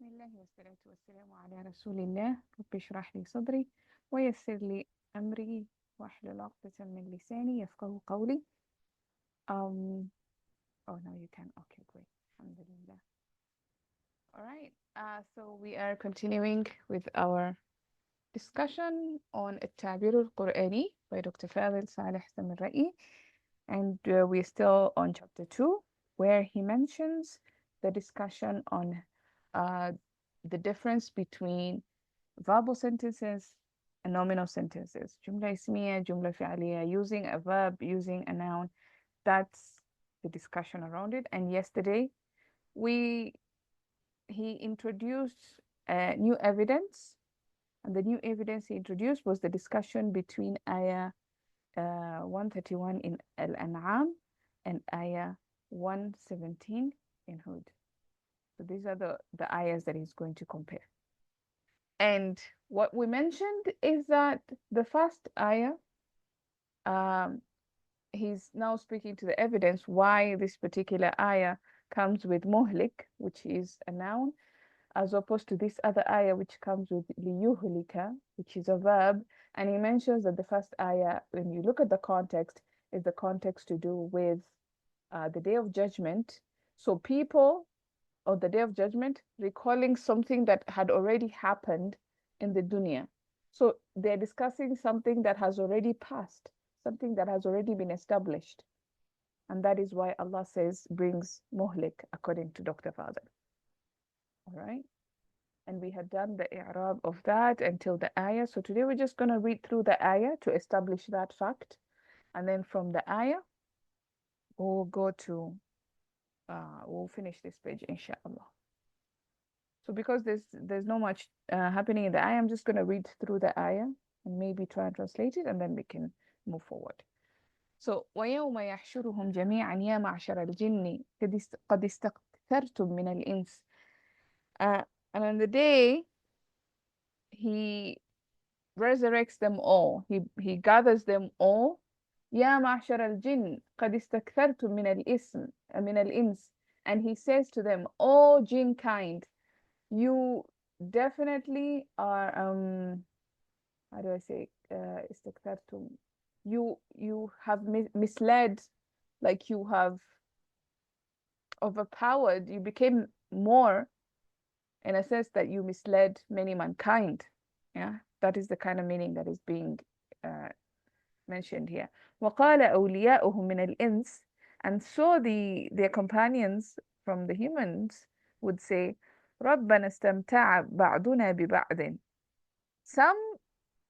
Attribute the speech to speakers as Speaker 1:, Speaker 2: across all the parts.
Speaker 1: بسم الله والصلاة والسلام على رسول الله. رب اشرح لي صدري ويسر لي أمري واحلل عقدة من لساني يفقه قولي. Um, oh, no, you can. Okay, great. Alhamdulillah. All right. So we are continuing with our discussion on التعبير القرآني by Dr. Fadil Saleh Samarra'i. And we're still on chapter 2, where he mentions the discussion on the difference between verbal sentences and nominal sentences. جملة اسمية, جملة فعلية, using a verb, using a noun. That's the discussion around it. And yesterday, he introduced new evidence. And the new evidence he introduced was the discussion between Ayah 131 in Al-An'am and Ayah 117 in Hud. So these are the ayahs that he's going to compare. And what we mentioned is that the first ayah, he's now speaking to the evidence why this particular ayah comes with muhlik, which is a noun, as opposed to this other ayah which comes with liyuhlika, which is a verb. And he mentions that the first ayah, when you look at the context, is the context to do with the day of judgment. So people on the day of judgment recalling something that had already happened in the dunya. So they're discussing something that has already passed, something that has already been established. And that is why Allah says brings muhlik, according to Dr. Fadil. All right. And we had done the i'rab of that until the ayah. So today we're just going to read through the ayah to establish that fact. And then from the ayah, we'll go to, we'll finish this page, inshallah. So because there's not much happening in the ayah, I'm just going to read through the ayah and maybe try and translate it, and then we can move forward. So وَيَوْمَ يَحْشُرُهُمْ جَمِيعًا يَا مَعْشَرَ الْجِنِّ قَدِ اسْتَكْثَرْتُمْ مِنَ الْإِنسِ. And on the day, he resurrects them all. He gathers them all. يَا مَعْشَرَ الْجِنِّ قَدِ اسْتَكْثَرْتُمْ مِنَ الْإِنسِ. And he says to them, all jinn kind, you definitely are how do I say استكثرتم, you have misled, like you have overpowered, you became more, in a sense that you misled many mankind. Yeah, that is the kind of meaning that is being mentioned here. وقال أولياؤهم من الإنس. And so their companions from the humans would say, ربنا استمتع بعضنا ببعض. Some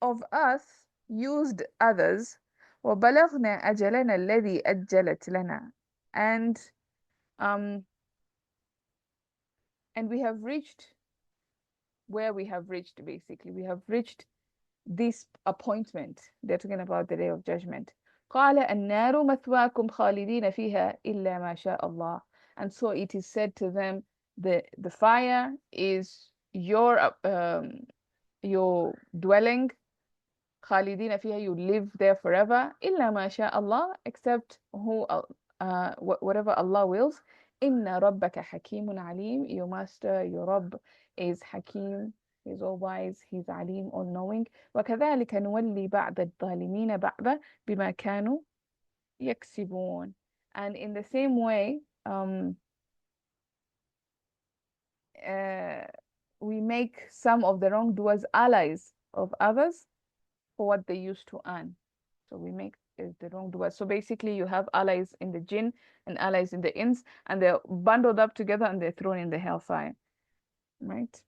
Speaker 1: of us used others. وبلغنا أجلنا الذي أجلت لنا. Um, and we have reached where we have reached, basically. We have reached this appointment. They're talking about the day of judgment. قال النار مثواكم خالدين فيها إلا ما شاء الله. And so it is said to them, the fire is your dwelling. خالدين فيها, you live there forever. إلا ما شاء الله, except whatever Allah wills. إن ربك حكيم عليم. Your master, your Rabb, is Hakim. He's all wise. He's Alim, all knowing. وكذلك نولي بعض الظالمين بعضا بما كانوا يكسبون. And in the same way, we make some of the wrongdoers allies of others for what they used to earn. So we make the wrongdoers. So basically, you have allies in the jinn and allies in the ins, and they're bundled up together and they're thrown in the hellfire. Right?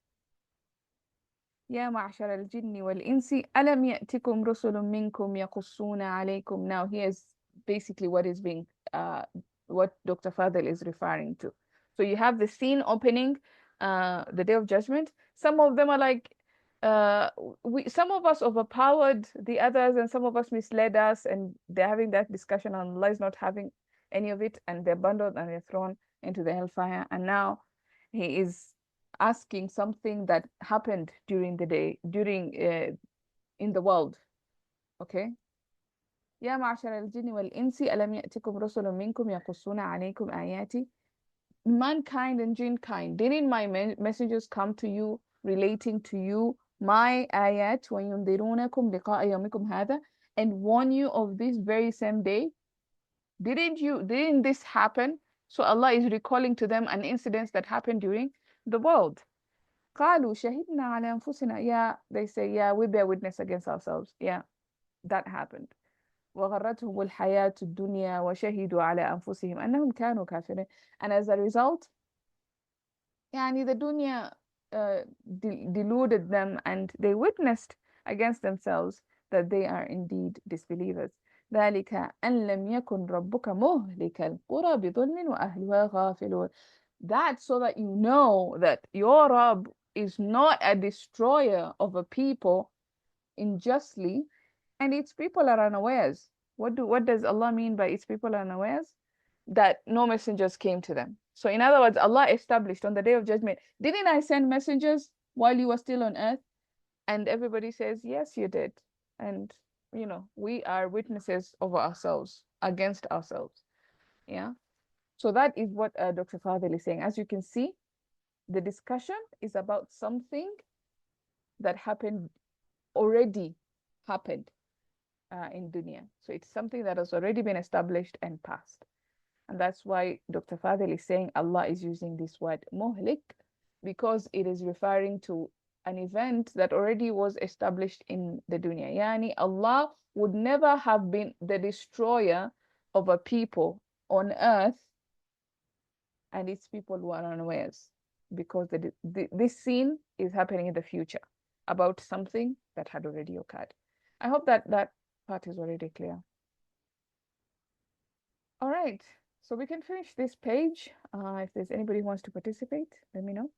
Speaker 1: يا معشر الجن والإنس ألم يأتكم رسل منكم يقصون عليكم. Now here's basically what is being what Dr. Fadil is referring to. So you have the scene opening the day of judgment. Some of them are like some of us overpowered the others, and some of us misled us, and they're having that discussion, and Allah is not having any of it, and they're bundled and they're thrown into the hellfire. And now he is asking something that happened during the day, in the world. Okay. يا معشر الجن والإنس ألم يأتكم رسل منكم يقصون عليكم آياتي. mankind and jinn kind, didn't my messengers come to you relating to you my ayat وَيُنذِرُونَكُمْ لِقَاءَ يَوْمِكُمْ هَذَا, and warn you of this very same day? Didn't this happen? So Allah is recalling to them an incident that happened during the world. قالوا شهدنا على أنفسنا. Yeah, they say, yeah, we bear witness against ourselves. Yeah, that happened. وغرتهم الحياة الدنيا وشهدوا على أنفسهم أنهم كانوا كافرين. And as a result, يعني the dunya deluded them, and they witnessed against themselves that they are indeed disbelievers. ذلك أن لم يكن ربك مهلك القرى بظلم وأهلها غافلون. That's so that you know that your Rabb is not a destroyer of a people unjustly, and its people are unawares. What does Allah mean by its people are unawares? That no messengers came to them. So in other words, Allah established on the day of judgment, didn't I send messengers while you were still on earth? And everybody says, yes, you did. And we are witnesses of ourselves, against ourselves. Yeah. So that is what Dr. Fadil is saying. As you can see, the discussion is about something that already happened in dunya. So it's something that has already been established and passed. And that's why Dr. Fadil is saying Allah is using this word muhlik, because it is referring to an event that already was established in the dunya. Yani Allah would never have been the destroyer of a people on earth and its people were unawares, because this scene is happening in the future about something that had already occurred. I hope that part is already clear. All right, so we can finish this page. If there's anybody who wants to participate, let me know.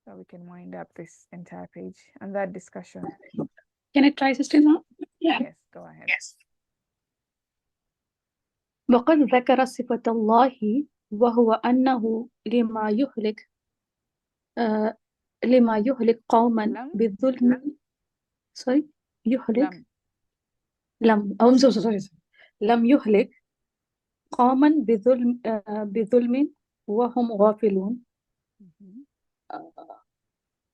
Speaker 1: So we can wind up this entire page and that discussion.
Speaker 2: Can I try, Sister now? Yeah.
Speaker 1: Yes, go ahead.
Speaker 2: Yes. وقد ذكر صفة الله وهو أنه لما يهلك قوما بظلم. sorry, يهلك لم I'm so sorry. لم يهلك قوما بظلم وهم غافلون.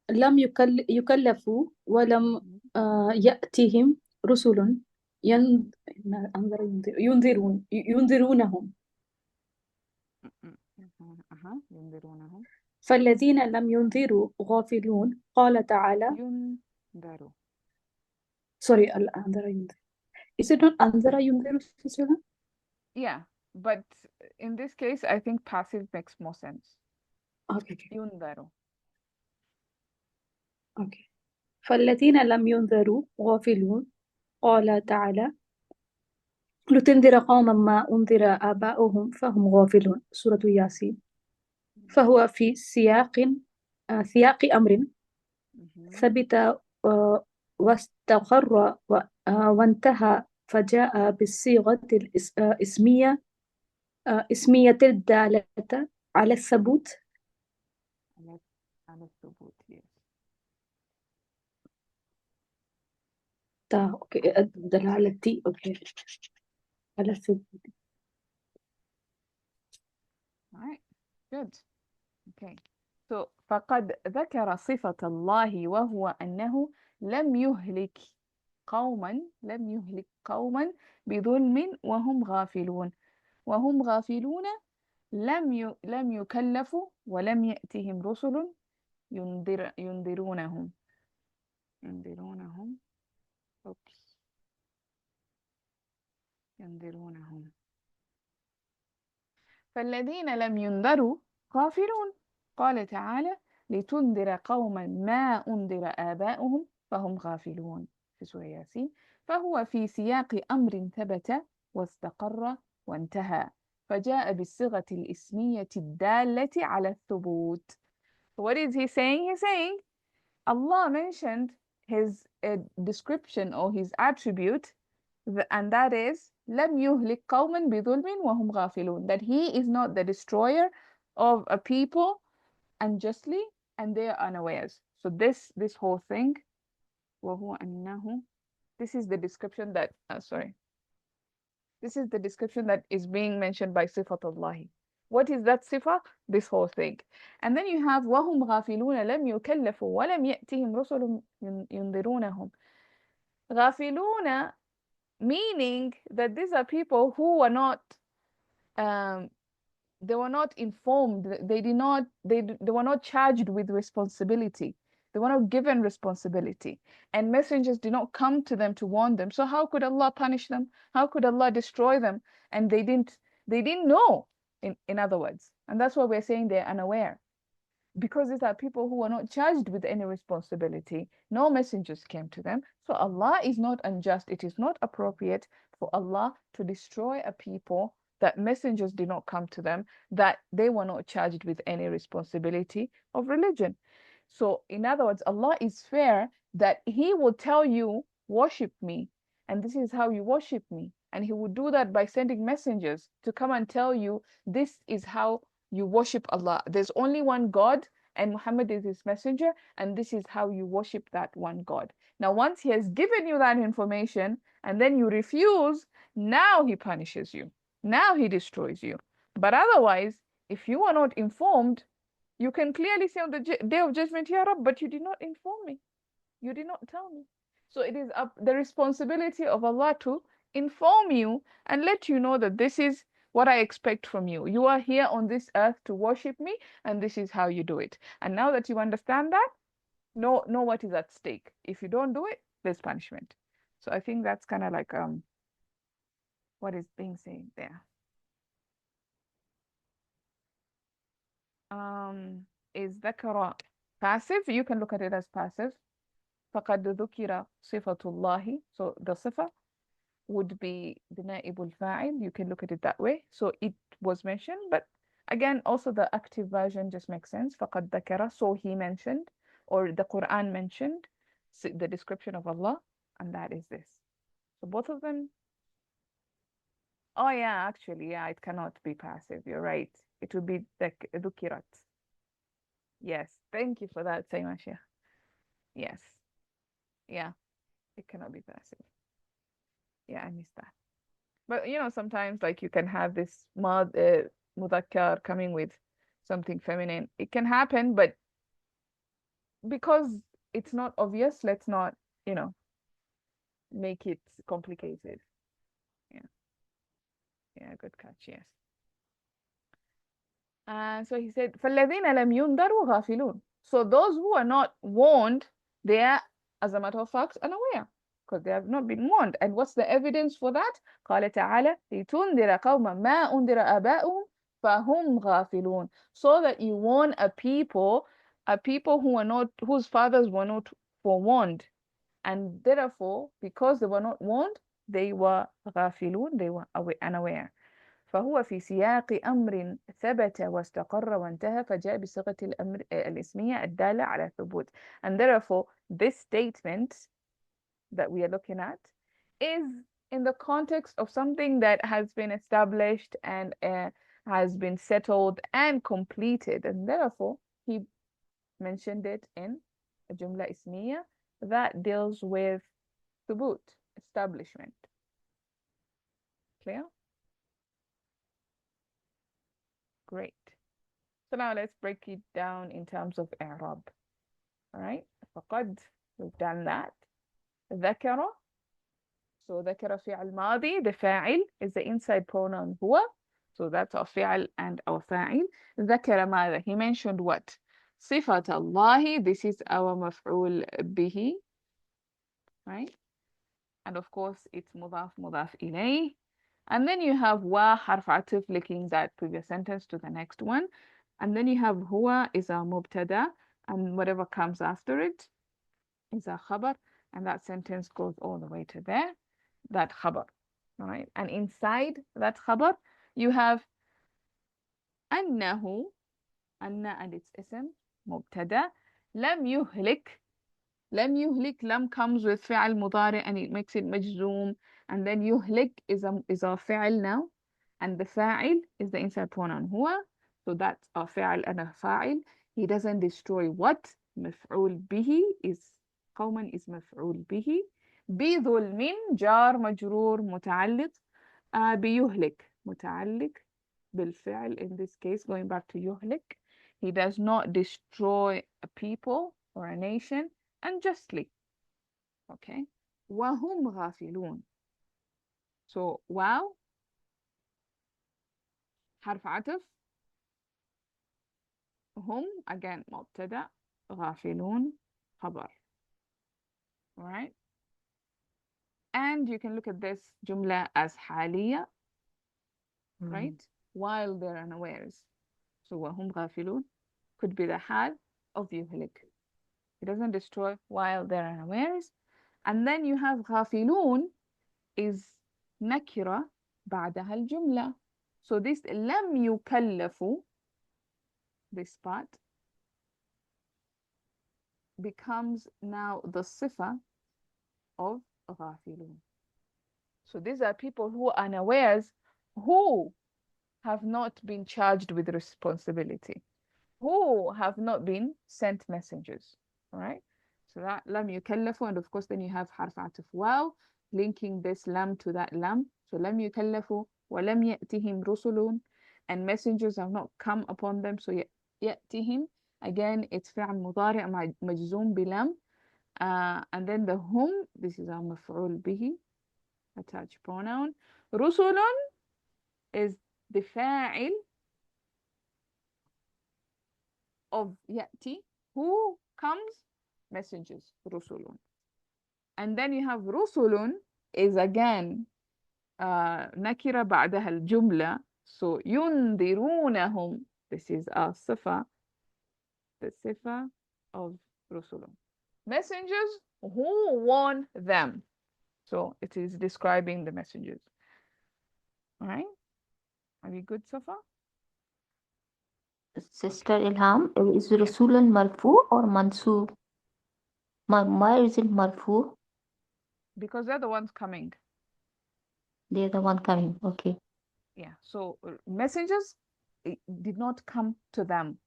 Speaker 2: لم يكلفوا ولم يأتهم رسل ينذرونهم. فالذين لم ينذروا غافلون. قال تعالى
Speaker 1: ينذروا.
Speaker 2: sorry, أنذر. Is it not أنذر ينذر?
Speaker 1: Yeah, but in this case, I think passive makes more sense.
Speaker 2: Okay.
Speaker 1: ينذروا.
Speaker 2: Okay. فالذين لم ينذروا غافلون. قال تعالى لتنذر قوما ما أنذر آباؤهم فهم غافلون. سورة ياسين. فهو في سياق أمر ثبت واستقر وانتهى، فجاء بالصيغة الاسمية الدالة على الثبوت.
Speaker 1: على الثبوت، yes.
Speaker 2: اوكي، الدلالة اوكي على الثبوت.
Speaker 1: Alright, good. Okay. So فقد ذكر صفة الله وهو أنه لم يهلك قوما بظلم وهم غافلون. وهم غافلون لم يكلفوا ولم يأتهم رسل ينذرونهم. Oops. ينذرونهم. فالذين لم ينذروا غافلون. قال تعالى لتنذر قوما ما أنذر آباؤهم فهم غافلون في سورة ياسين. فهو في سياق أمر ثبت واستقر وانتهى، فجاء بالصيغة الاسمية الدالة على الثبوت. What is he saying? He's saying Allah mentioned his description or his attribute, and that is لم يهلك قوما بظلم وهم غافلون, that he is not the destroyer of a people unjustly and they are unawares. So this whole thing, وهو أنه, this is the description that this is the description that is being mentioned by صفة الله. What is that sifa? This whole thing. And then you have وَهُمْ غَافِلُونَ لَمْ يُكَلَّفُوا وَلَمْ يَأْتِهِمْ رُسُلٌ يُنذِرُونَهُم. غَافِلُونَ, meaning that these are people who were not they were not informed. They were not charged with responsibility. They were not given responsibility, and messengers did not come to them to warn them. So how could Allah punish them? How could Allah destroy them? And they didn't know, in other words. And that's why we're saying they're unaware, because these are people who are not charged with any responsibility. No messengers came to them. So Allah is not unjust. It is not appropriate for Allah to destroy a people that messengers did not come to them, that they were not charged with any responsibility of religion. So in other words, Allah is fair, that He will tell you, worship me, and this is how you worship me. And He will do that by sending messengers to come and tell you, this is how you worship Allah. There's only one God, and Muhammad is His messenger, and this is how you worship that one God. Now, once He has given you that information and then you refuse, now He punishes you. Now He destroys you. But otherwise, if you are not informed, you can clearly say on the day of judgment, Ya Rab, but you did not inform me. You did not tell me. So it is the responsibility of Allah to inform you and let you know that this is what I expect from you. You are here on this earth to worship me, and this is how you do it. And now that you understand that, know what is at stake. If you don't do it, there's punishment. So I think that's kind of like what is being said there. Is ذكر passive? You can look at it as passive. فقد ذكر صفة الله. So the صفة would be the naibul fa'il. You can look at it that way. So it was mentioned, but again, also the active version just makes sense. فقد ذكر, so he mentioned, or the Quran mentioned the description of Allah, and that is this. So both of them. Oh yeah, actually, yeah, it cannot be passive. You're right. It would be ذكرت. Yes, thank you for that, Saymasha. Yes. Yeah, it cannot be passive. Yeah, I missed that. But sometimes like you can have this mudakkar coming with something feminine. It can happen, but because it's not obvious, let's not, make it complicated. Yeah. Yeah, good catch, yes. So he said, فَالَّذِينَ لَمْ يُنْذَرُوا غَافِلُونَ. So those who are not warned, they are, as a matter of fact, unaware, because they have not been warned. And what's the evidence for that? قال تعالى لِتُنْذِرَ قَوْمًا مَا أُنْذِرَ آبَاؤُهُمْ فَهُمْ غَافِلُونَ. So that you warn a people who are not, whose fathers were not forewarned, and therefore, because they were not warned, they were غافلون, they were unaware. فهو في سياق أمر ثبت واستقر وانتهى فجاء بصيغة الأمر الاسمية الدالة على الثبوت. And therefore, this statement that we are looking at is in the context of something that has been established and has been settled and completed. And therefore, he mentioned it in a Jumla Ismiya that deals with thubut, establishment. Clear? Great. So now let's break it down in terms of i'rab. All right. فقد, we've done that. ذكر. So ذكر فعل ماضي. The فاعل is the inside pronoun هو. So that's our فعل and our فاعل. ذكر ماذا? He mentioned what? صفة الله. This is our مفعول به. Right. And of course, it's مضاف مضاف إليه. And then you have wa harf atif, linking that previous sentence to the next one. And then you have huwa is a mubtada, and whatever comes after it is a khabar, and that sentence goes all the way to there, that khabar. All right. And inside that khabar, you have annahu, anna and its ism, mubtada, lam yuhlik. Lam yuhlik, lam comes with fi'al mudari and it makes it majzoom. And then yuhlik is our fi'al now. And the fa'il is the inside pronoun huwa. So that's our fi'al and a fa'il. He doesn't destroy what? Maf'ul bihi is, qawman is maf'ul bihi. بظلم جار مجرور متعلق بيهلك متعلق بالفعل, in this case, going back to يهلك, he does not destroy a people or a nation unjustly. Okay. وهم غافلون. So واو حرف عطف, هم again مبتدأ, غافلون خبر. Right? And you can look at this جملة as حالية, right? While they're unawares. So وهم غافلون could be the حال of يهلك. He doesn't destroy while they're unawares. And then you have غافلون is نكرة بعدها الجملة. So this لم يكلفوا, this part, becomes now the صفة of غافلون. So these are people who are unawares, who have not been charged with responsibility, who have not been sent messengers. All right. So that لم يكلفوا, and of course then you have حرف عطف واو linking this lam to that lam. So لم يكلفوا ولم يأتهم رسل, and messengers have not come upon them. So يأتهم, again it's فعل مضارع مجزوم بلم. And then the whom, this is our مفعول به, attached pronoun. رسل is the فاعل of يأتي, who comes, messengers, رسل. And then you have رسل is again نكرة بعدها الجملة. So ينذرونهم, this is a صفة, the صفة of رسل. Messengers who warn them. So it is describing the messengers. All right? Are we good so far?
Speaker 3: Sister Ilham, is Rasul marfu or mansub? Why is it marfu?
Speaker 1: Because they're the ones coming.
Speaker 3: They're the one coming. Okay.
Speaker 1: Yeah. So messengers did not come to them.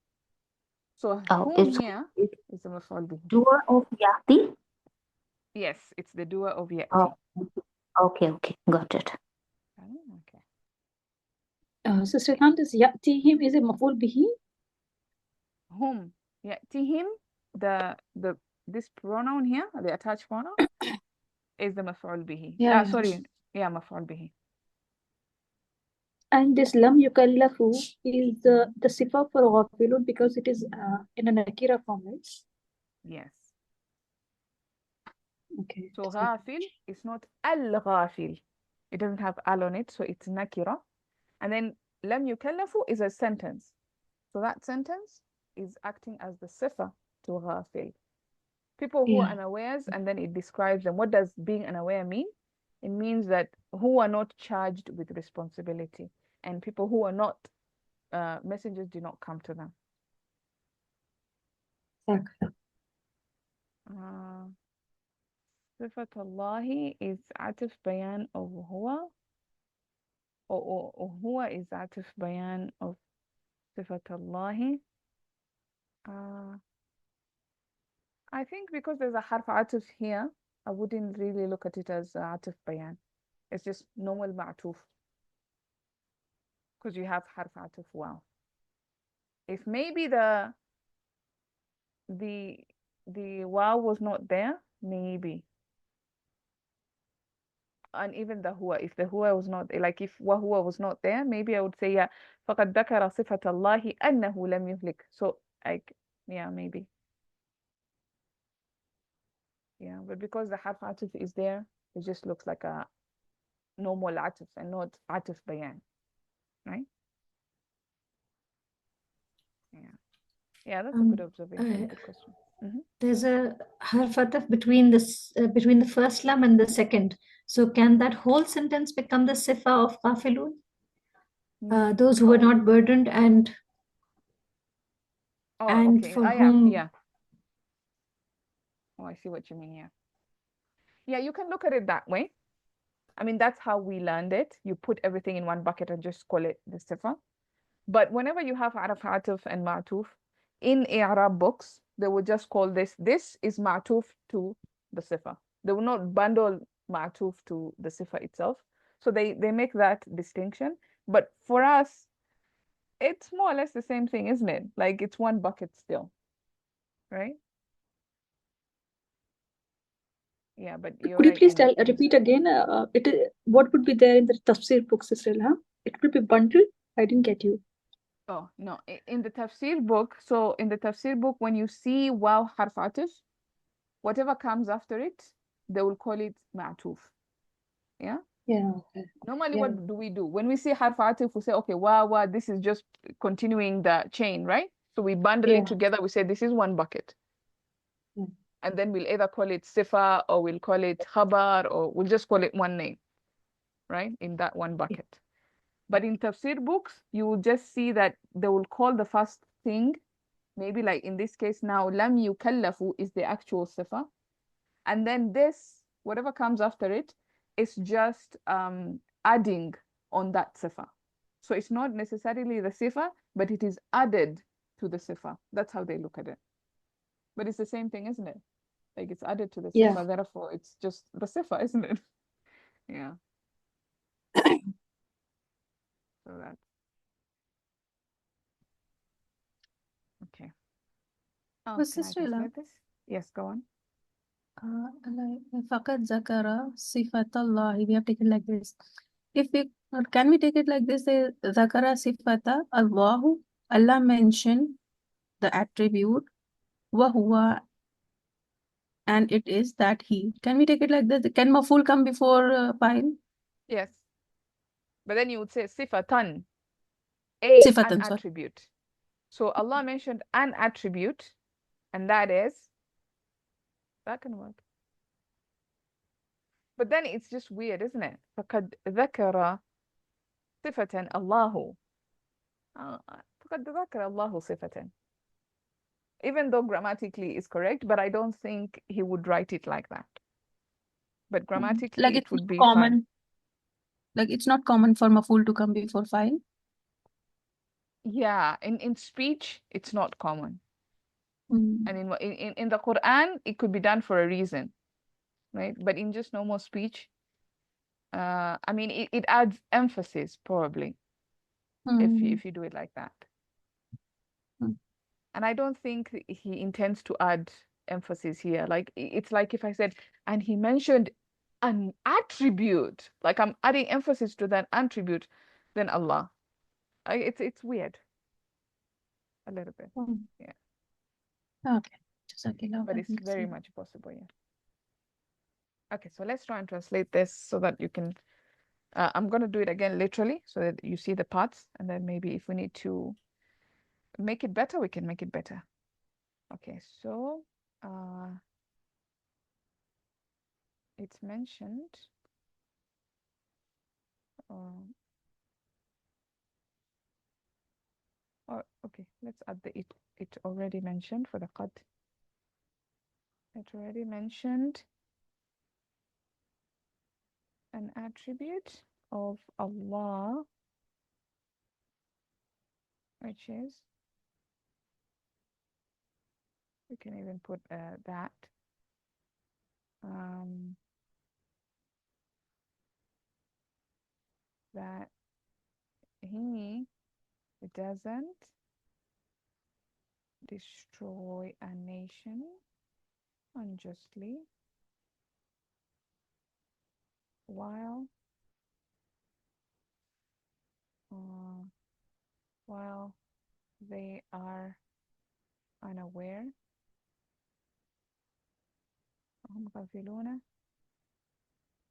Speaker 1: So
Speaker 3: Oh,
Speaker 1: whom
Speaker 3: it's
Speaker 1: here is the maf'ul bihi.
Speaker 3: doer of Yati?
Speaker 1: Yes, it's the doer of ya'ti.
Speaker 3: Oh, okay, got it.
Speaker 1: Okay.
Speaker 2: Sister Ilham, this يأتيهم is a مفعول به.
Speaker 1: Whom ya'tihim, this pronoun here, the attached pronoun, is the maf'ul bihi.
Speaker 2: Yeah.
Speaker 1: Sorry, yeah, maf'ul bihi.
Speaker 2: And this lam yukallafu is the sifa for ghafilun because it is in a nakira form, right?
Speaker 1: Yes.
Speaker 2: Okay.
Speaker 1: So ghafil is not al-ghafil. It doesn't have al on it, so it's nakira. And then lam yukallafu is a sentence. So that sentence is acting as the sifa to ghafil. People who are unawares, and then it describes them. What does being unaware mean? It means that who are not charged with responsibility, and people who are not messengers do not come to them. صفة الله is عطف بيان of هو, or هو is عطف بيان of صفة الله. I think because there's a حرف عطف here, I wouldn't really look at it as عطف بيان. It's just normal معطوف, because you have حرف عطف واو. If maybe the واو was not there, maybe. And even the huwa, if the huwa was not, like if وهو was not there, maybe I would say, yeah, فقد ذكر صفة الله أنه لم يهلك. So like, yeah, maybe. Yeah, but because the harf atif is there, it just looks like a normal atif and not atif bayan, right? Yeah, that's a good observation. Good question.
Speaker 4: There's a harf ataf between the first lam and the second. So can that whole sentence become the sifa of ghafilun? Those who were not burdened and
Speaker 1: okay.
Speaker 4: for whom.
Speaker 1: Yeah. Oh, I see what you mean. Yeah, you can look at it that way. I mean, that's how we learned it. You put everything in one bucket and just call it the sifa. But whenever you have araf atuf and ma'tuf in Arab books, they will just call this is ma'tuf to the sifa. They will not bundle ma'tuf to the sifa itself. So they make that distinction. But for us, It's more or less the same thing, isn't it? Like it's one bucket still, right? Yeah, but you're
Speaker 2: Could you
Speaker 1: right
Speaker 2: please
Speaker 1: in
Speaker 2: repeat again? What would be there in the tafsir books, Israel? Huh? It will be bundled. I didn't get you.
Speaker 1: Oh, no. In the tafsir book, so in the tafsir book, when you see waw harf atuf, whatever comes after it, they will call it ma'tuf. Yeah.
Speaker 2: Yeah. Okay.
Speaker 1: Normally,
Speaker 2: Yeah.
Speaker 1: what do we do? When we see harf atuf, we say, okay, waw, this is just continuing the chain, right? So we bundle
Speaker 2: Yeah.
Speaker 1: it together. We say this is one bucket.
Speaker 2: Yeah.
Speaker 1: And then we'll either call it sifa or we'll call it khabar or we'll just call it one name, right? In that one bucket. But in tafsir books, you will just see that they will call the first thing, maybe like in this case now, lam yukallafu is the actual sifa. And then this, whatever comes after it, is just adding on that sifa. So it's not necessarily the sifa, but it is added to the sifa. That's how they look at it. But it's the same thing, isn't it? Like it's added to the
Speaker 2: Yeah.
Speaker 1: sifa, therefore it's just the sifa, isn't it? Yeah. So that's okay. Oh,
Speaker 5: But
Speaker 1: can I
Speaker 5: Sister Ella,
Speaker 1: translate this? Yes, go on.
Speaker 5: فقد ذكر صفة الله. We have taken like this. If we can we take it like this? ذكر صفة الله. Allah mentioned the attribute وهو, and it is that he. Can we take it like this? Can maful come before file?
Speaker 1: Yes. But then you would say sifatan, an
Speaker 5: Sifatan, sorry.
Speaker 1: attribute. So Allah mentioned an attribute, and that can work. But then it's just weird, isn't it? فقد ذكر صفة الله. فقد ذكر الله صفة. Even though grammatically is correct, but I don't think he would write it like that. But grammatically
Speaker 5: Like
Speaker 1: it
Speaker 5: it's
Speaker 1: would
Speaker 5: not
Speaker 1: be
Speaker 5: common.
Speaker 1: fine.
Speaker 5: Like it's not common for maful to come before file.
Speaker 1: Yeah, in speech it's not common.
Speaker 5: Mm.
Speaker 1: And in the Quran it could be done for a reason, right? But in just normal speech, I mean it adds emphasis probably
Speaker 5: Mm.
Speaker 1: if you do it like that.
Speaker 5: Mm.
Speaker 1: And I don't think he intends to add emphasis here. Like it's like if I said, and he mentioned an attribute, like I'm adding emphasis to that attribute, then Allah. It's weird a little bit,
Speaker 5: Mm.
Speaker 1: yeah.
Speaker 5: Okay. Jazakallah
Speaker 1: But it's
Speaker 5: khairan.
Speaker 1: very much possible, yeah. Okay, so let's try and translate this so that you can. I'm gonna do it again literally so that you see the parts, and then maybe if we need to make it better, we can make it better. Okay, so it's mentioned. Or okay, let's add the it already mentioned for the qad. It already mentioned an attribute of Allah, which is, we can even put that that he doesn't destroy a nation unjustly while they are unaware. هم غافلون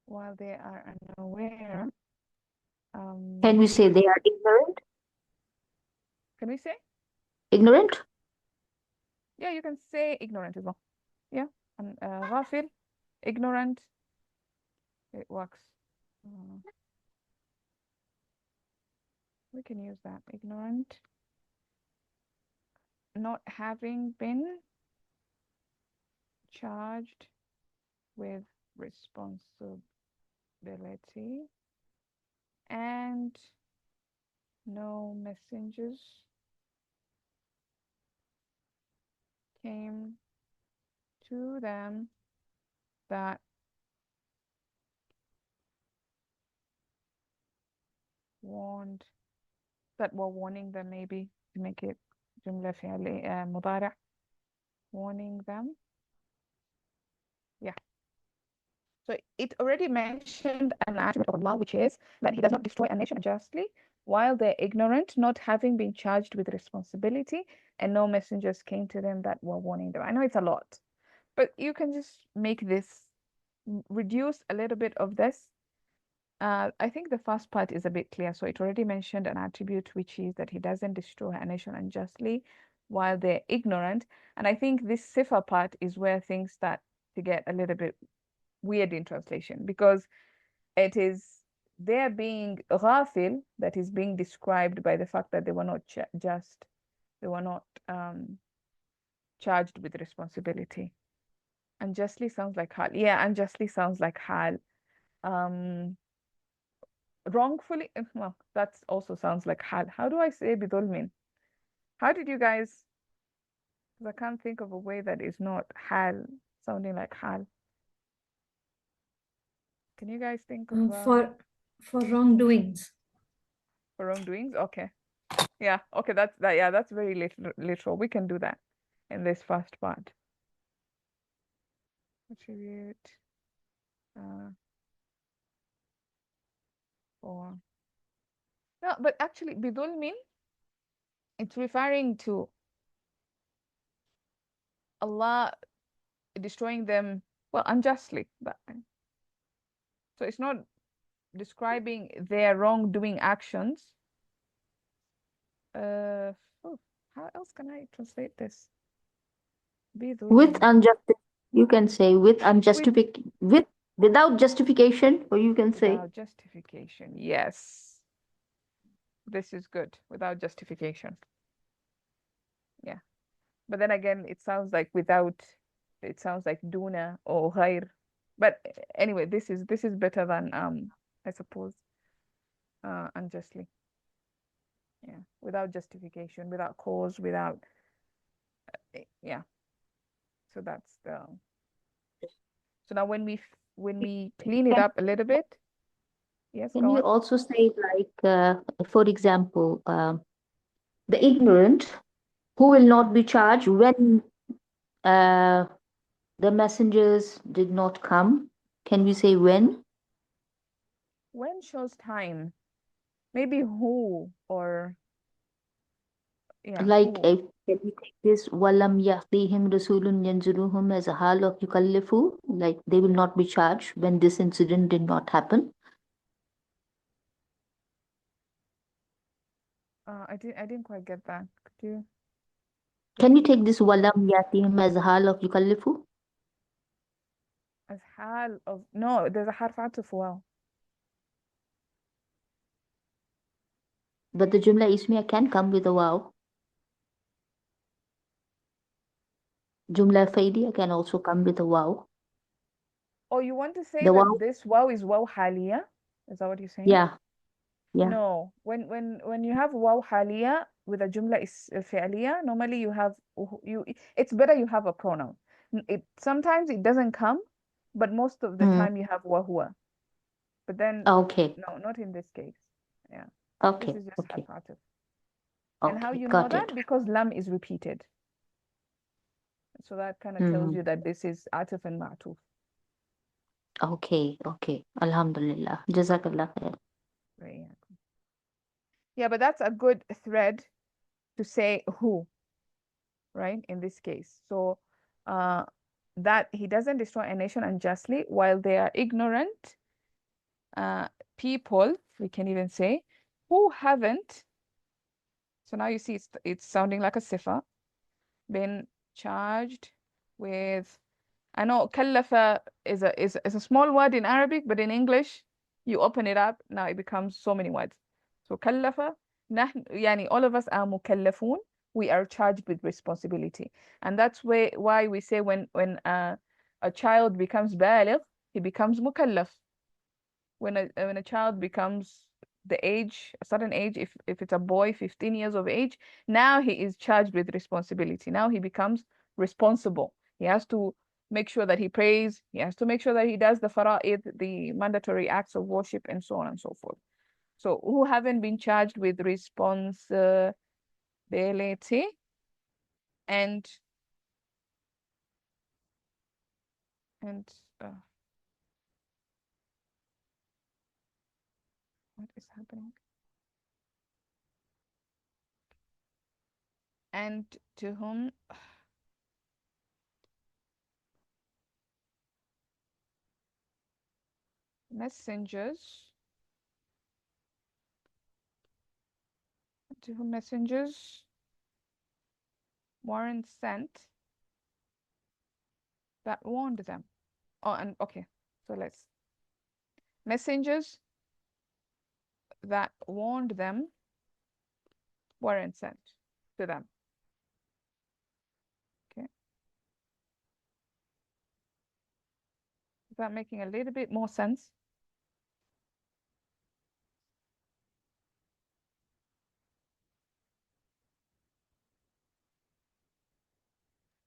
Speaker 1: while they are unaware.
Speaker 3: Can we say they are ignorant?
Speaker 1: Can we say?
Speaker 3: Ignorant?
Speaker 1: Yeah, you can say ignorant as well. Yeah, and ghafil, ignorant, it works. We can use that. Ignorant, not having been charged with responsibility, and no messengers came to them that warned that we're warning them, maybe to make it جملة فعلية مضارع, warning them. Yeah. So it already mentioned an attribute of Allah, which is that He does not destroy a nation unjustly while they're ignorant, not having been charged with responsibility, and no messengers came to them that were warning them. I know it's a lot, but you can just make this, reduce a little bit of this. I think the first part is a bit clear. So it already mentioned an attribute, which is that He doesn't destroy a nation unjustly while they're ignorant. And I think this sifa part is where things start to get a little bit weird in translation, because it is there being ghafil that is being described by the fact that they were not just, they were not charged with responsibility. Unjustly sounds like hal. Yeah, unjustly sounds like hal. Wrongfully, well, that also sounds like hal. How do I say bidulmin? How did you guys, because I can't think of a way that is not hal, sounding like hal. Can you guys think of
Speaker 4: For wrongdoings.
Speaker 1: for wrongdoings? Okay. Yeah, okay, that's that. Yeah, that's very literal. We can do that in this first part. Attribute for no, but actually bidulmin, it's referring to Allah destroying them, well, unjustly. So it's not describing their wrongdoing actions. How else can I translate this?
Speaker 3: With unjustification, you can say without justification, or you can say
Speaker 1: Without justification, yes. This is good. Without justification. Yeah. But then again, it sounds like without, it sounds like duna or ghair. But anyway, this is better than I suppose unjustly. Yeah. Without justification, without cause, without yeah. So that's the so now when we clean it up a little bit. Yes,
Speaker 3: can
Speaker 1: go
Speaker 3: you
Speaker 1: on.
Speaker 3: also say, like, for example, the ignorant who will not be charged when the messengers did not come? Can we say when?
Speaker 1: When shows time? Maybe who, or yeah,
Speaker 3: Like,
Speaker 1: who.
Speaker 3: can we take this walam yahtihim rasulun yanzuruhum as a hal of yukallifu? Like, they will not be charged when this incident did not happen.
Speaker 1: I didn't quite get that. Could you?
Speaker 3: Can you take this walam yahtihim as a hal of yukallifu?
Speaker 1: As hal of, no, there's a harf atuf wow.
Speaker 3: But the jumla ismiya can come with a waw. Jumla faidiya can also come with a waw.
Speaker 1: Oh, you want to say
Speaker 3: The
Speaker 1: that
Speaker 3: waw,
Speaker 1: this wow is wow haliya? Is that what you're saying?
Speaker 3: yeah.
Speaker 1: No, when you have wow haliya with a jumla is fi'liya, normally you have it's better you have a pronoun. Sometimes it doesn't come, but most of the time you have wa huwa. But then
Speaker 3: Okay.
Speaker 1: no, not in this case. Yeah.
Speaker 3: Okay.
Speaker 1: This is just
Speaker 3: Okay.
Speaker 1: harf atuf. And how
Speaker 3: Okay.
Speaker 1: you know
Speaker 3: Got
Speaker 1: that?
Speaker 3: it.
Speaker 1: Because lam is repeated. So that kind of tells you that this is atuf and ma'tuf.
Speaker 3: Okay. Okay. Alhamdulillah. Jazakallah khair.
Speaker 1: Right. Yeah, but that's a good thread to say who, right? In this case. So that He doesn't destroy a nation unjustly while they are ignorant people, we can even say, who haven't. So now you see it's sounding like a sifa, been charged with. I know kallafa is a small word in Arabic, but in English, you open it up, now it becomes so many words. So kallafa, yani all of us are mukallafun. We are charged with responsibility, and that's why we say when a child becomes baligh, he becomes mukallaf. When a child becomes the age, a certain age, if it's a boy, 15 years of age, now he is charged with responsibility. Now he becomes responsible. He has to make sure that he prays. He has to make sure that he does the fara'id, the mandatory acts of worship, and so on and so forth. So who haven't been charged with responsibility and what is happening? And to whom messengers weren't sent that warned them. Oh, and okay, so let's messengers that warned them weren't sent to them. Okay, is that making a little bit more sense?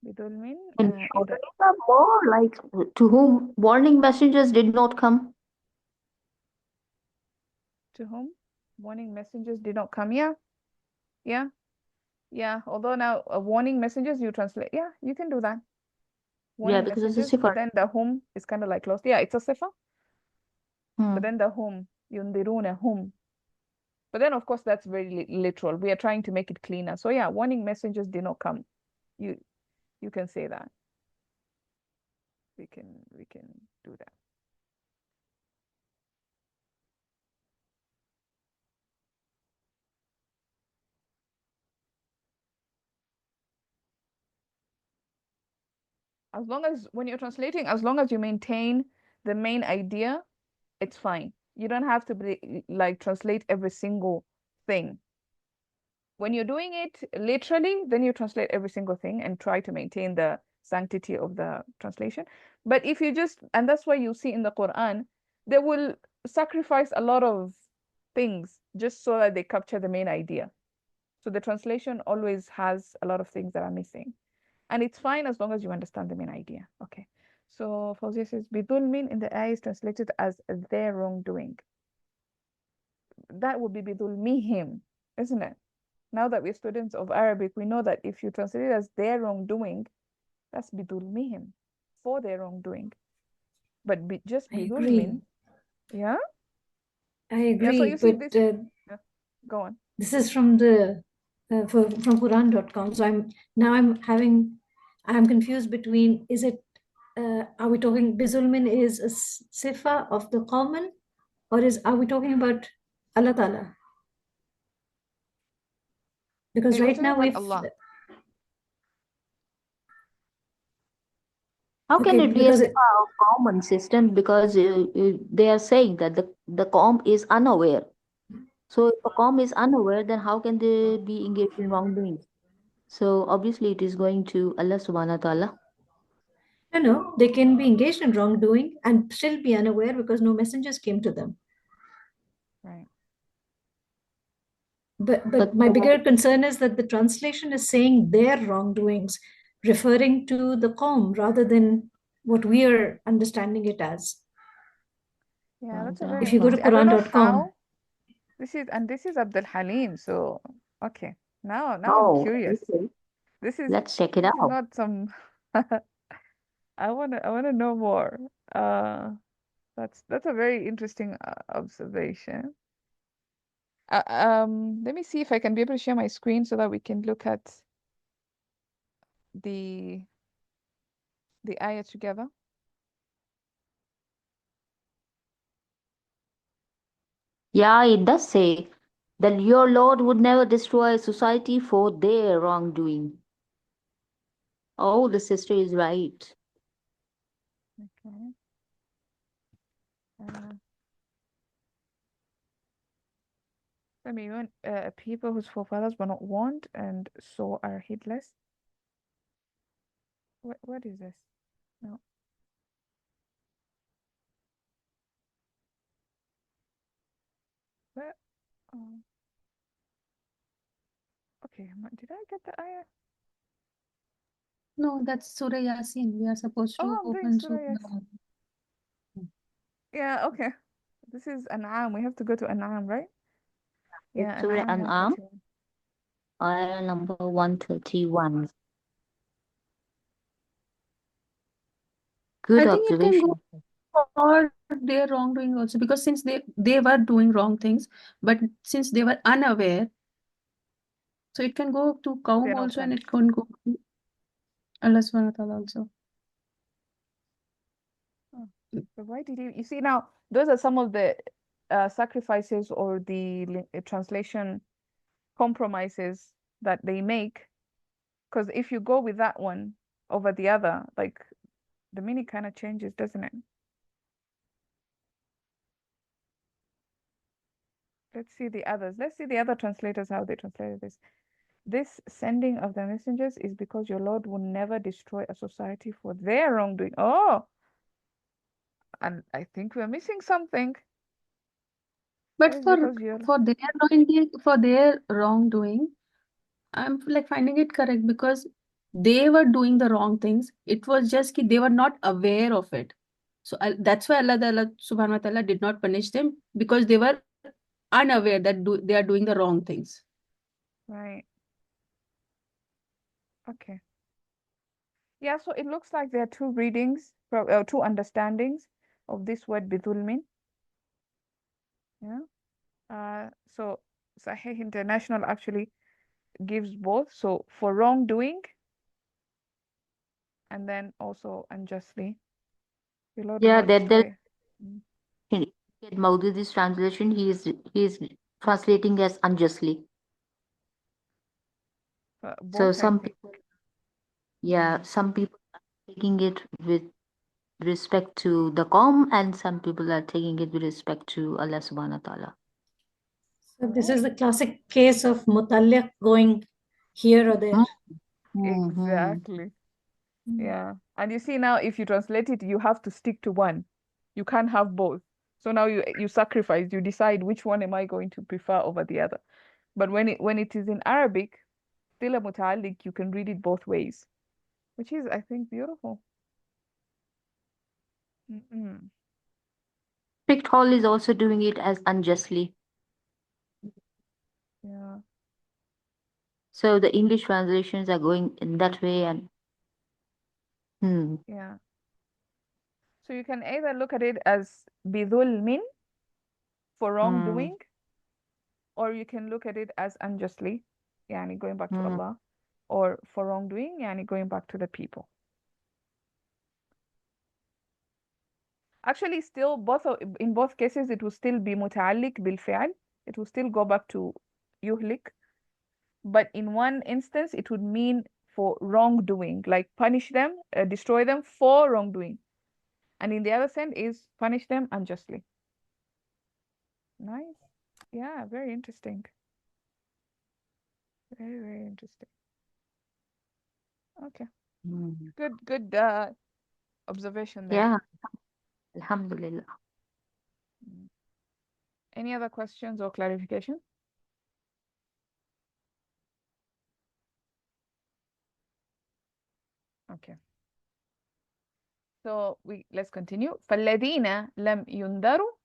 Speaker 1: بظلم
Speaker 3: And
Speaker 1: إذا
Speaker 3: more like to whom warning messengers did not come.
Speaker 1: to whom warning messengers did not come. Yeah, although now warning messengers you translate, yeah, you can do that. Warning
Speaker 3: because it's a
Speaker 1: messengers, but
Speaker 3: sifa.
Speaker 1: then the whom is kind of like close. Yeah, it's a sifa,
Speaker 3: Hmm.
Speaker 1: but then the whom yundiruna whom, but then of course that's very literal. We are trying to make it cleaner. So yeah, warning messengers did not come. You can say that. We can do that. As long as when you're translating, as long as you maintain the main idea, it's fine. You don't have to be like translate every single thing. When you're doing it literally, then you translate every single thing and try to maintain the sanctity of the translation. But if you just, and that's why you see in the Quran, they will sacrifice a lot of things just so that they capture the main idea. So the translation always has a lot of things that are missing. And it's fine as long as you understand the main idea. Okay. So Fawzia says, Bidulmin in the ayah is translated as their wrongdoing. That would be Bidulmihim, isn't it? Now that we're students of Arabic, we know that if you translate it as their wrongdoing, that's Bidulmihim, for their wrongdoing. But just
Speaker 4: I agree.
Speaker 1: Bidulmin, yeah?
Speaker 4: I
Speaker 1: Yeah, so
Speaker 4: agree,
Speaker 1: you see
Speaker 4: but
Speaker 1: this, go on.
Speaker 4: this is from the from Quran.com. So I'm confused between, is it are we talking Bizulmin is a sifa of the common, or are we talking about Allah Ta'ala? Because
Speaker 1: We're
Speaker 4: right
Speaker 1: talking
Speaker 4: now
Speaker 1: about
Speaker 4: we've
Speaker 1: Allah.
Speaker 3: How can
Speaker 4: okay,
Speaker 3: it be a
Speaker 4: because
Speaker 3: sifa of common system? Because they are saying that the qawm is unaware. So if a qawm is unaware, then how can they be engaged in wrongdoing? So obviously it is going to Allah subhanahu wa ta'ala.
Speaker 4: no, they can be engaged in wrongdoing and still be unaware because no messengers came to them.
Speaker 1: Right.
Speaker 4: But my bigger concern is that the translation is saying their wrongdoings, referring to the qawm rather than what we are understanding it as.
Speaker 1: Yeah, that's a very
Speaker 4: If you go to
Speaker 1: interesting. I don't know
Speaker 4: Quran.com,
Speaker 1: how. This is Abdul Halim. So okay. Now I'm
Speaker 3: Oh,
Speaker 1: curious.
Speaker 3: okay.
Speaker 1: This is
Speaker 3: Let's check it
Speaker 1: this is
Speaker 3: out.
Speaker 1: not some I wanna know more. That's a very interesting observation. Let me see if I can be able to share my screen so that we can look at the ayah together.
Speaker 3: Yeah, it does say that your Lord would never destroy a society for their wrongdoing. Oh, the sister is right.
Speaker 1: Okay. I mean, when people whose forefathers were not warned and so are heedless. What is this? No. Where? Oh. Okay, did I get the ayah?
Speaker 5: No, that's Surah Yasin. We are supposed to
Speaker 1: Oh, I'm doing
Speaker 5: open
Speaker 1: Surah
Speaker 5: Surah.
Speaker 1: Yasin. Yeah, okay. This is An'am. We have to go to An'am, right? Yeah,
Speaker 3: Surah
Speaker 1: An'am
Speaker 3: An'am,
Speaker 1: 131.
Speaker 3: ayah number 131. Good
Speaker 5: I think it can go
Speaker 3: observation.
Speaker 5: for their wrongdoing also, because since they were doing wrong things, but since they were unaware, so it can go to Qawm
Speaker 1: They're not
Speaker 5: also, and
Speaker 1: punished.
Speaker 5: it can go to Allah subhanahu wa ta'ala also.
Speaker 1: So why did you see now? Those are some of the sacrifices or the translation compromises that they make. Because if you go with that one over the other, like the meaning kind of changes, doesn't it? Let's see the others. Let's see the other translators how they translated this. This sending of the messengers is because your Lord will never destroy a society for their wrongdoing. Oh, and I think we're missing something.
Speaker 5: But
Speaker 1: That is because you're
Speaker 5: for their wrongdoing, I'm like finding it correct, because they were doing the wrong things. It was just that they were not aware of it. So that's why Allah subhanahu wa ta'ala did not punish them, because they were unaware that they are doing the wrong things.
Speaker 1: right. Okay. Yeah, so it looks like there are two readings, two understandings of this word bidulmin. Yeah. So Sahih International actually gives both. So for wrongdoing and then also unjustly. Your Lord will
Speaker 3: Yeah,
Speaker 1: not
Speaker 3: that
Speaker 1: destroy. Mm.
Speaker 3: in Maududi's translation, he is translating as unjustly. So
Speaker 1: Both, I
Speaker 3: some
Speaker 1: think.
Speaker 3: people, yeah, some people are taking it with respect to the Qawm, and some people are taking it with respect to Allah subhanahu wa ta'ala.
Speaker 4: So this is the classic case of Mutalliq going here or there.
Speaker 1: Exactly. Yeah. And you see now, if you translate it, you have to stick to one. You can't have both. So now you sacrifice, you decide which one am I going to prefer over the other. But when it is in Arabic, still a muta'alliq, you can read it both ways, which is, I think, beautiful. Mm-mm.
Speaker 3: Strict Hall is also doing it as unjustly.
Speaker 1: Yeah.
Speaker 3: So the English translations are going in that way, and
Speaker 1: Yeah. So you can either look at it as bidhulmin for wrongdoing, or you can look at it as unjustly, yani going back to Allah, or for wrongdoing, yani going back to the people. Actually, still in both cases, it will still be muta'alliq bil fi'al. It will still go back to yuhlik. But in one instance, it would mean for wrongdoing, like punish them, destroy them for wrongdoing. And in the other sense is punish them unjustly. Nice. Yeah, very interesting. Very, very interesting. Okay. Good observation there.
Speaker 3: yeah, Alhamdulillah.
Speaker 1: Any other questions or clarification? Okay. So let's continue. فَالَّذِينَ لَمْ يُنذَرُوا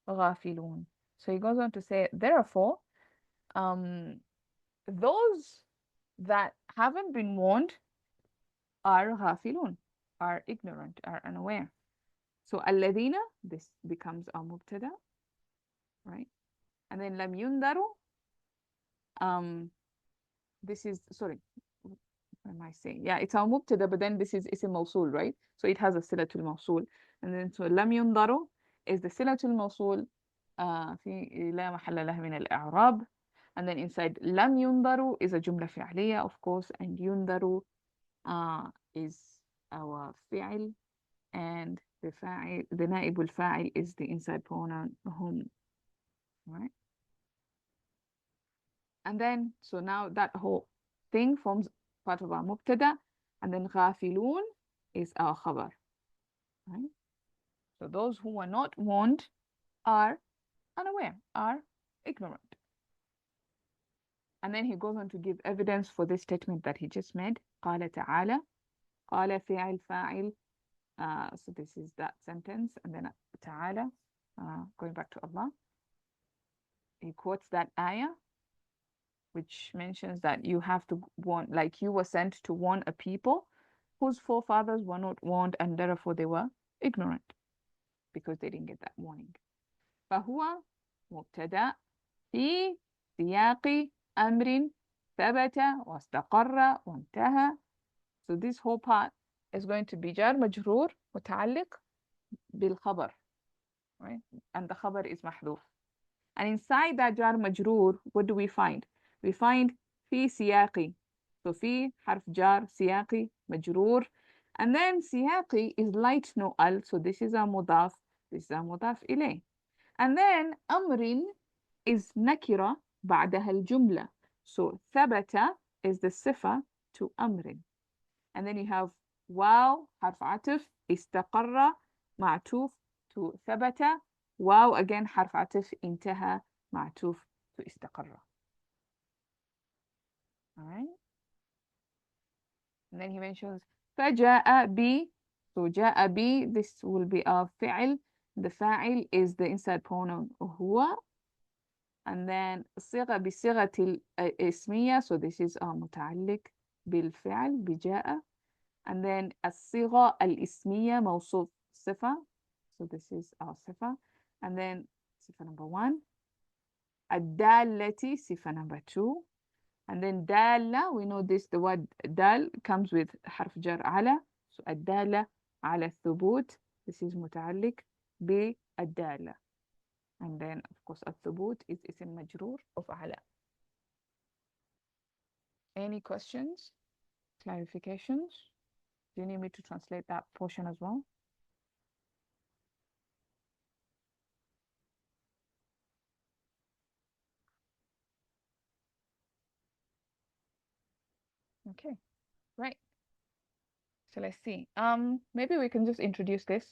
Speaker 1: غَافِلُونَ. So he goes on to say, therefore, those that haven't been warned are غافلون, are ignorant, are unaware. So الذين, this becomes our mubtada, right? And then لم ينذروا, this is, sorry, what am I saying? Yeah, it's our mubtada, but then this is ism mawsul, right? So it has a silatul mawsul. And then so لم ينذروا is the silatul mawsul في لا محل له من الإعراب. And then inside لم ينذروا is a جملة فعلية, of course, and ينذروا is our fi'l, and the fa'il, the naibul fa'il is the inside pronoun hum, right? And then, so now that whole thing forms part of our mubtada, and then ghafilun is our khabar, right? So those who are not warned are unaware, are ignorant. And then he goes on to give evidence for this statement that he just made. قال تعالى, قال فعل فاعل. So this is that sentence, and then ta'ala, going back to Allah. he quotes that ayah, which mentions that you have to warn, like you were sent to warn a people whose forefathers were not warned, and therefore they were ignorant because they didn't get that warning. فهو مبتدأ في سياق أمر ثبت واستقر وانتهى. So this whole part is going to be جار مجرور متعلق بالخبر, right? And the khabar is محذوف. And inside that جار مجرور, what do we find? We find في سياقي. So في حرف جار سياقي مجرور. And then سياقي is light no al. So this is a مضاف. This is a مضاف إليه. And then أمر is nakira بعدها الجملة. So ثبت is the صفة to أمر. And then you have واو حرف عطف استقر معطوف to ثبت. واو again حرف عطف انتهى معطوف to استقر. All right. And then he mentions فجاء بي. So جاء بي, this will be a فعل. The فاعل is the inside pronoun هو. And then الصيغة بصيغة الاسمية. So this is متعلق بالفعل بجاء. And then الصيغة الاسمية موصوف صفة. So this is our صفة. And then صفة number 1. الدالة صفة number 2. And then دالة, we know this, the word دال comes with حرف جر على. So الدالة على الثبوت. This is متعلق بالدالة. And then of course الثبوت is اسم مجرور of على. Any questions? Clarifications? Do you need me to translate that portion as well? Okay, right. So let's see. Maybe we can just introduce this.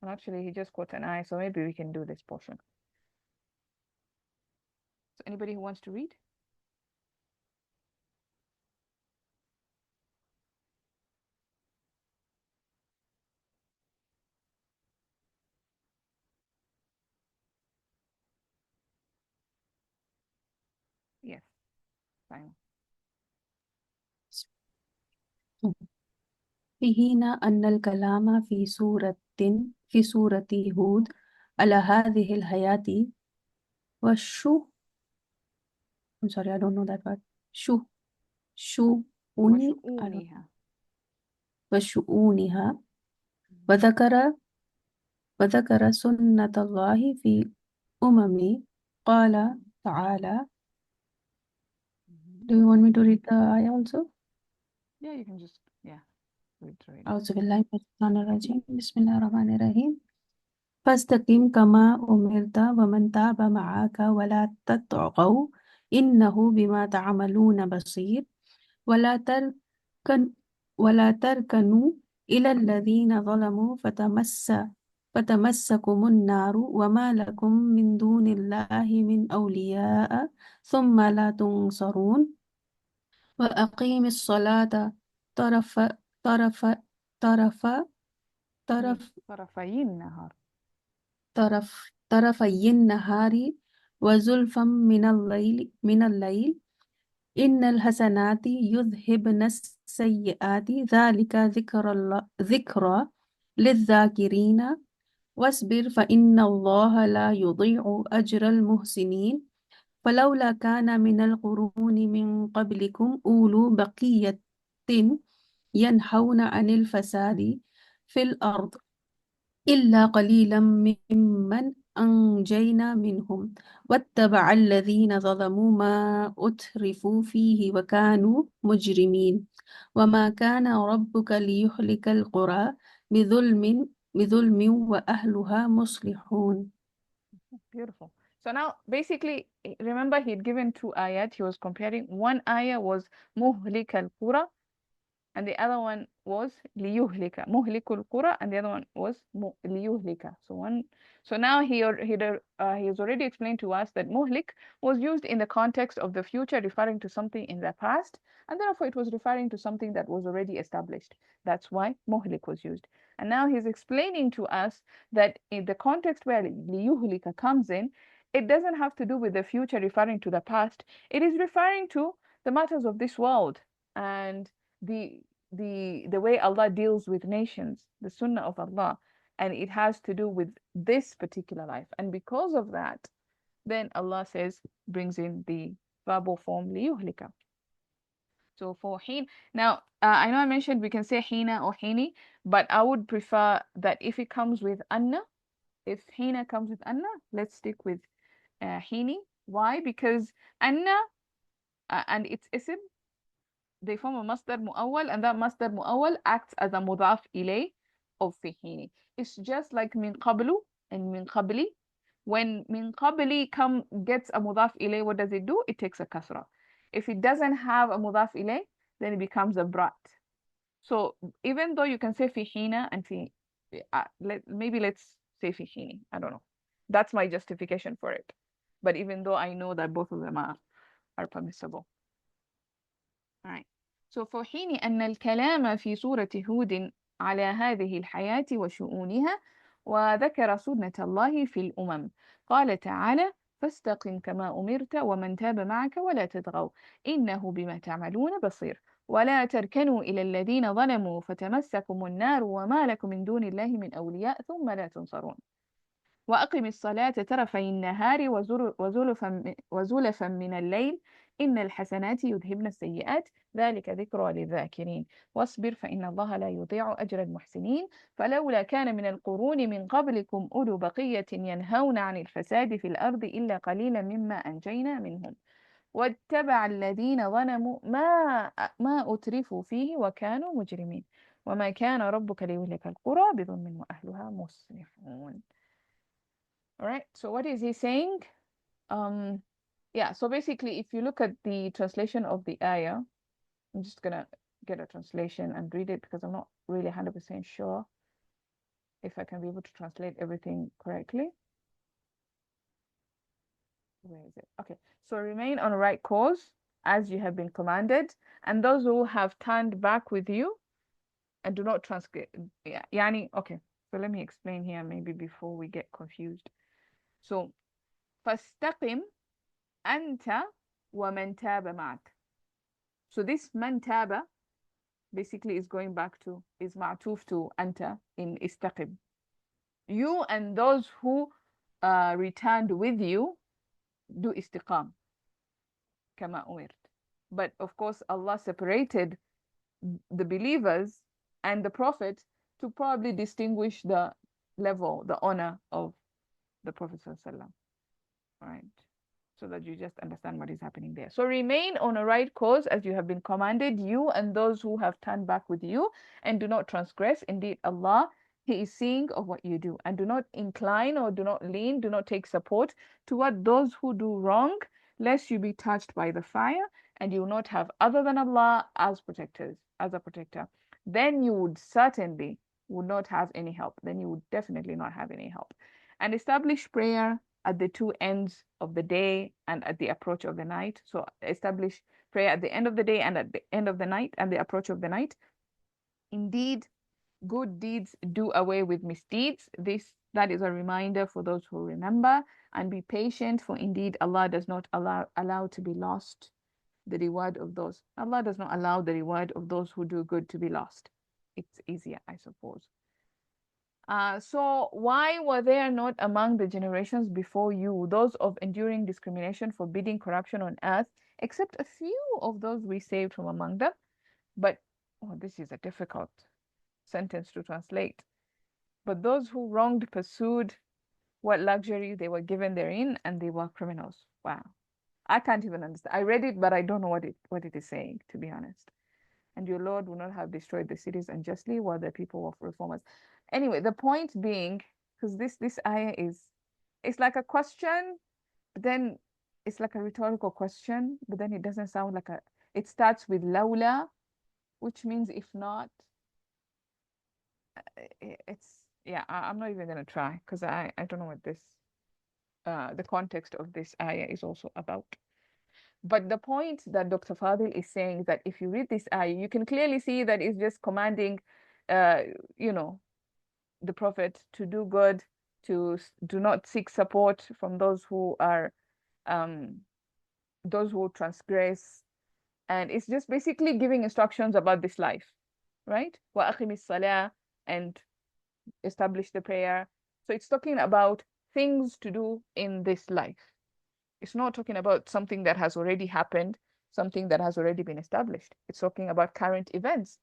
Speaker 1: And actually he just quotes an ayah, so maybe we can do this portion. So anybody who wants to read? Yes, fine.
Speaker 5: فيهن أن الكلام في سورة هود على هذه الحياة I'm sorry, I don't know that word. شؤونها وشؤونها وذكر سنة الله في قال تعالى. Do you want me to read the ayah also?
Speaker 1: Yeah, you can just, yeah.
Speaker 5: أعوذ بالله من الشيطان الرجيم بسم الله الرحمن الرحيم فاستقم كما أمرت ومن تاب معك ولا تطغوا إنه بما تعملون بصير ولا تركنوا إلى الذين ظلموا فتمسكم النار وما لكم من دون الله من أولياء ثم لا تنصرون وأقيم الصلاة
Speaker 1: طرفي النهار
Speaker 5: طرفي النهار وزلفا من الليل إن الحسنات يذهبن السيئات ذلك ذكرى للذاكرين واصبر فإن الله لا يضيع أجر المحسنين فلولا كان من القرون من قبلكم أولو بقية ينهون عن الفساد في الأرض إلا قليلا ممن أنجينا منهم واتبع الذين ظلموا ما أترفوا فيه وكانوا مجرمين وما كان ربك ليهلك القرى بظلم وأهلها مصلحون.
Speaker 1: Beautiful. So now basically remember he had given 2 ayat. He was comparing. One ayah was muhlik al-qura and the other one was liyuhlika. Muhlikul qura and the other one was liyuhlika. So now he has already explained to us that muhlik was used in the context of the future, referring to something in the past, and therefore it was referring to something that was already established. That's why muhlik was used. And now he's explaining to us that in the context where liyuhlika comes in, it doesn't have to do with the future referring to the past. It is referring to the matters of this world and the way Allah deals with nations, the sunnah of Allah, and it has to do with this particular life. And because of that, then Allah says, brings in the verbal form liyuhlika. So for hin, now I know I mentioned we can say hina or hini, but I would prefer that if it comes with anna, if hina comes with anna, let's stick with hini. Why? Because anna and its ism, they form a masdar mu'awwal, and that masdar mu'awwal acts as a mudaf ilay of fihini. It's just like min qablu and min qabli. When min qabli gets a mudaf ilay, what does it do? It takes a kasra. If it doesn't have a mudaf ilay, then it becomes a brat. So even though you can say fihina and maybe let's say fihini. I don't know. That's my justification for it. But even though I know that both of them are permissible. All right. So for حين أن الكلام في سورة هود على هذه الحياة وشؤونها وذكر سنة الله في الأمم قال تعالى فاستقم كما أمرت ومن تاب معك ولا تطغوا إنه بما تعملون بصير ولا تركنوا إلى الذين ظلموا فتمسكم النار وما لكم من دون الله من أولياء ثم لا تنصرون وأقم الصلاة طرفي النهار وزلفا من الليل إن الحسنات يذهبن السيئات ذلك ذكرى للذاكرين واصبر فإن الله لا يضيع أجر المحسنين فلولا كان من القرون من قبلكم أولو بقية ينهون عن الفساد في الأرض إلا قليلا مما أنجينا منهم واتبع الذين ظلموا ما أترفوا فيه وكانوا مجرمين وما كان ربك ليهلك القرى بظلم وأهلها مصلحون. All right, so what is he saying? Yeah, so basically, if you look at the translation of the ayah, I'm just gonna get a translation and read it because I'm not really 100% sure if I can be able to translate everything correctly. Where is it? Okay, so remain on the right course as you have been commanded, and those who have turned back with you and do not transgress. Yeah, yani, okay, so let me explain here maybe before we get confused. So, فاستقم أنت ومن تاب معك. So this man taba basically is going back to, is ma'tuf to anta in istaqim. You and those who returned with you do istiqam kama umirt. But of course Allah separated the believers and the Prophet to probably distinguish the level, the honor of the Prophet sallallahu. All right, so that you just understand what is happening there. So remain on a right course as you have been commanded, you and those who have turned back with you, and do not transgress. Indeed, Allah, He is seeing of what you do, and do not incline or do not lean, do not take support toward those who do wrong, lest you be touched by the fire, and you will not have other than Allah as protectors, as a protector. Then you would certainly would not have any help. Then you would definitely not have any help. And establish prayer at the two ends of the day and at the approach of the night. So establish prayer at the end of the day and at the end of the night and the approach of the night. Indeed, good deeds do away with misdeeds. That is a reminder for those who remember, and be patient, for indeed Allah does not allow to be lost the reward of those. Allah does not allow the reward of those who do good to be lost. It's easier, I suppose. So why were there not among the generations before you those of enduring discrimination, forbidding corruption on earth, except a few of those we saved from among them? But, oh, this is a difficult sentence to translate. But those who wronged pursued what luxury they were given therein, and they were criminals. Wow. I can't even understand. I read it, but I don't know what it is saying, to be honest. And your Lord will not have destroyed the cities unjustly while the people were reformers. Anyway, the point being, because this ayah it's like a question, but then it's like a rhetorical question, but then it doesn't sound like it starts with lawla, which means if not. I'm not even gonna try because I don't know what this the context of this ayah is also about. But the point that Dr. Fadil is saying is that if you read this ayah, you can clearly see that it's just commanding, the Prophet to do good, do not seek support from those who are those who transgress. And it's just basically giving instructions about this life, right? وَأَقِمِ الصَّلَاةَ, and establish the prayer. So it's talking about things to do in this life. It's not talking about something that has already happened, something that has already been established. It's talking about current events.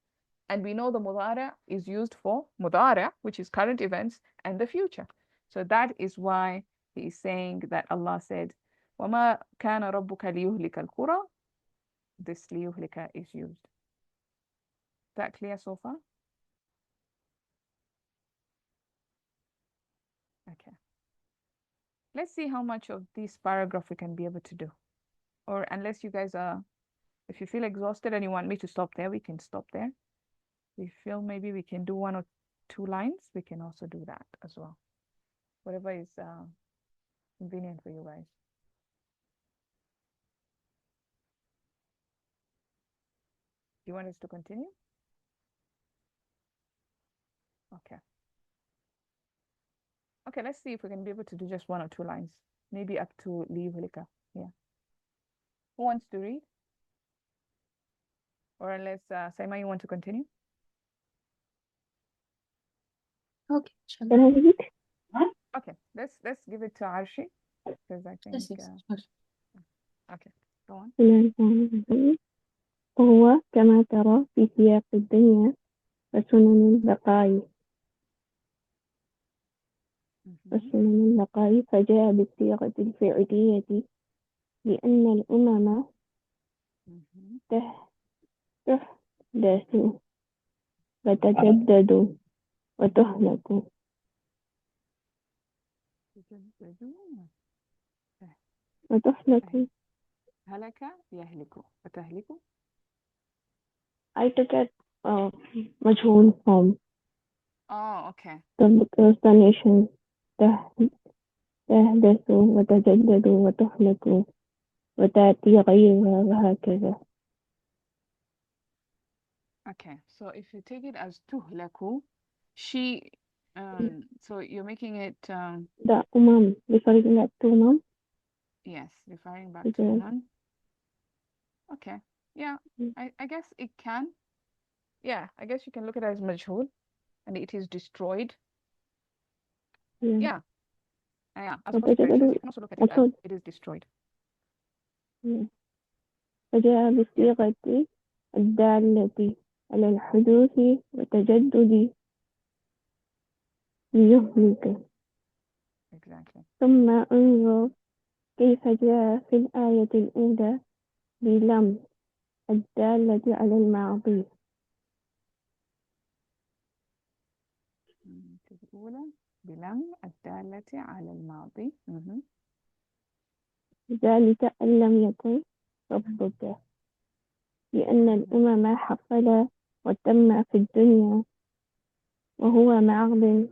Speaker 1: And we know the mudara is used for mudara, which is current events, and the future. So that is why he is saying that Allah said, وَمَا كَانَ رَبُّكَ لِيُهْلِكَ الْقُرَى. This لِيُهْلِكَ is used. Is that clear so far? Okay. Let's see how much of this paragraph we can be able to do. Or unless you guys are, if you feel exhausted and you want me to stop there, we can stop there. If you feel maybe we can do 1 or 2 lines, we can also do that as well. Whatever is convenient for you guys. Do you want us to continue? Okay. Okay, let's see if we can be able to do just 1 or 2 lines. Maybe up to لِيُهْلِكَ. Yeah. Who wants to read? Or unless Saima, you want to continue?
Speaker 5: Okay,
Speaker 6: Can I read?
Speaker 1: Okay, let's give it to Arshi because I think
Speaker 5: yes, yes, sure.
Speaker 1: okay, go on.
Speaker 6: بسم الله الرحمن الرحيم. وهو كما ترى في سياق الدنيا وسنن البقاء فجاء بالصيغة الفعلية لأن الأمم تحدث وتجدد وتهلك.
Speaker 1: هلك يهلك وتهلك.
Speaker 6: I took it مجهول form.
Speaker 1: Oh, okay.
Speaker 6: because the nation تحدث وتجدد وتهلك وتأتي غيرها وهكذا.
Speaker 1: Okay, so if you take it as tuhlaku, she, so you're making it,
Speaker 6: The referring back to
Speaker 1: yes, referring back
Speaker 6: Okay.
Speaker 1: to woman. Okay, yeah,
Speaker 6: Mm.
Speaker 1: I guess it can. Yeah, I guess you can look at it as majhul, and it is destroyed. Yeah, yeah, as opposed to
Speaker 6: وتجدد
Speaker 1: you can also look at it as
Speaker 6: مقصود.
Speaker 1: it is destroyed.
Speaker 6: فجاء بالصيغة الدالة على الحدوث وتجدد ليهلك.
Speaker 1: Exactly.
Speaker 6: ثم انظر كيف جاء في الآية الأولى بلم الدالة على الماضي.
Speaker 1: الأولى بلم الدالة على الماضي.
Speaker 6: ذلك أن لم يكن ربك لأن الأمم حصل وتم في الدنيا وهو معظم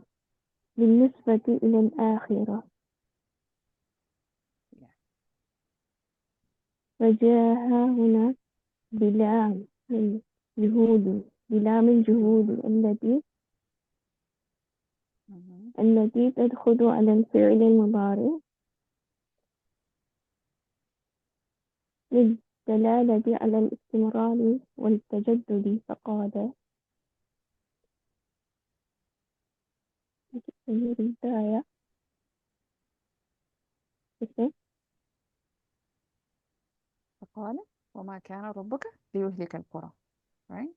Speaker 6: بالنسبة إلى الآخرة. وجاء هنا بلام الجهود التي تدخل على الفعل المضارع للدلالة على الاستمرار والتجدد. فقال البداية
Speaker 1: فقال وما كان ربك ليهلك القرى. Right?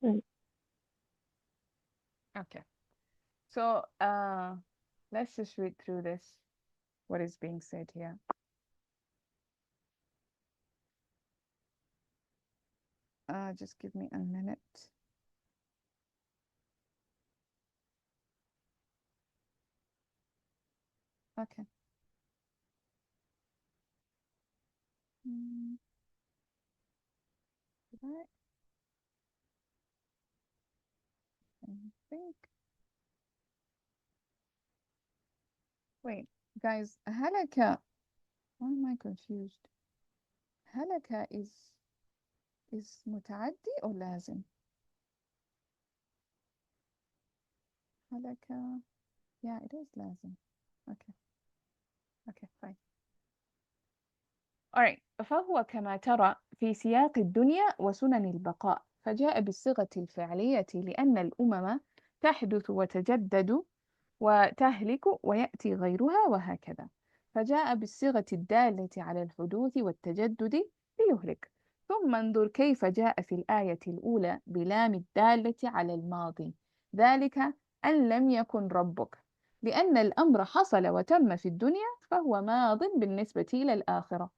Speaker 6: Right.
Speaker 1: Okay. So let's just read through this, what is being said here. Just give me a minute. Okay. Right. I think. Wait, guys, halaka. Why am I confused? Halaka is متعدي or لازم? halaka. Yeah, it is لازم. Okay. Okay, fine. Alright. فهو كما ترى في سياق الدنيا وسنن البقاء، فجاء بالصيغة الفعلية لأن الأمم تحدث وتجدد وتهلك ويأتي غيرها وهكذا، فجاء بالصيغة الدالة على الحدوث والتجدد ليهلك. ثم انظر كيف جاء في الآية الأولى بلام الدالة على الماضي، ذلك أن لم يكن ربك، لأن الأمر حصل وتم في الدنيا فهو ماض بالنسبة إلى الآخرة.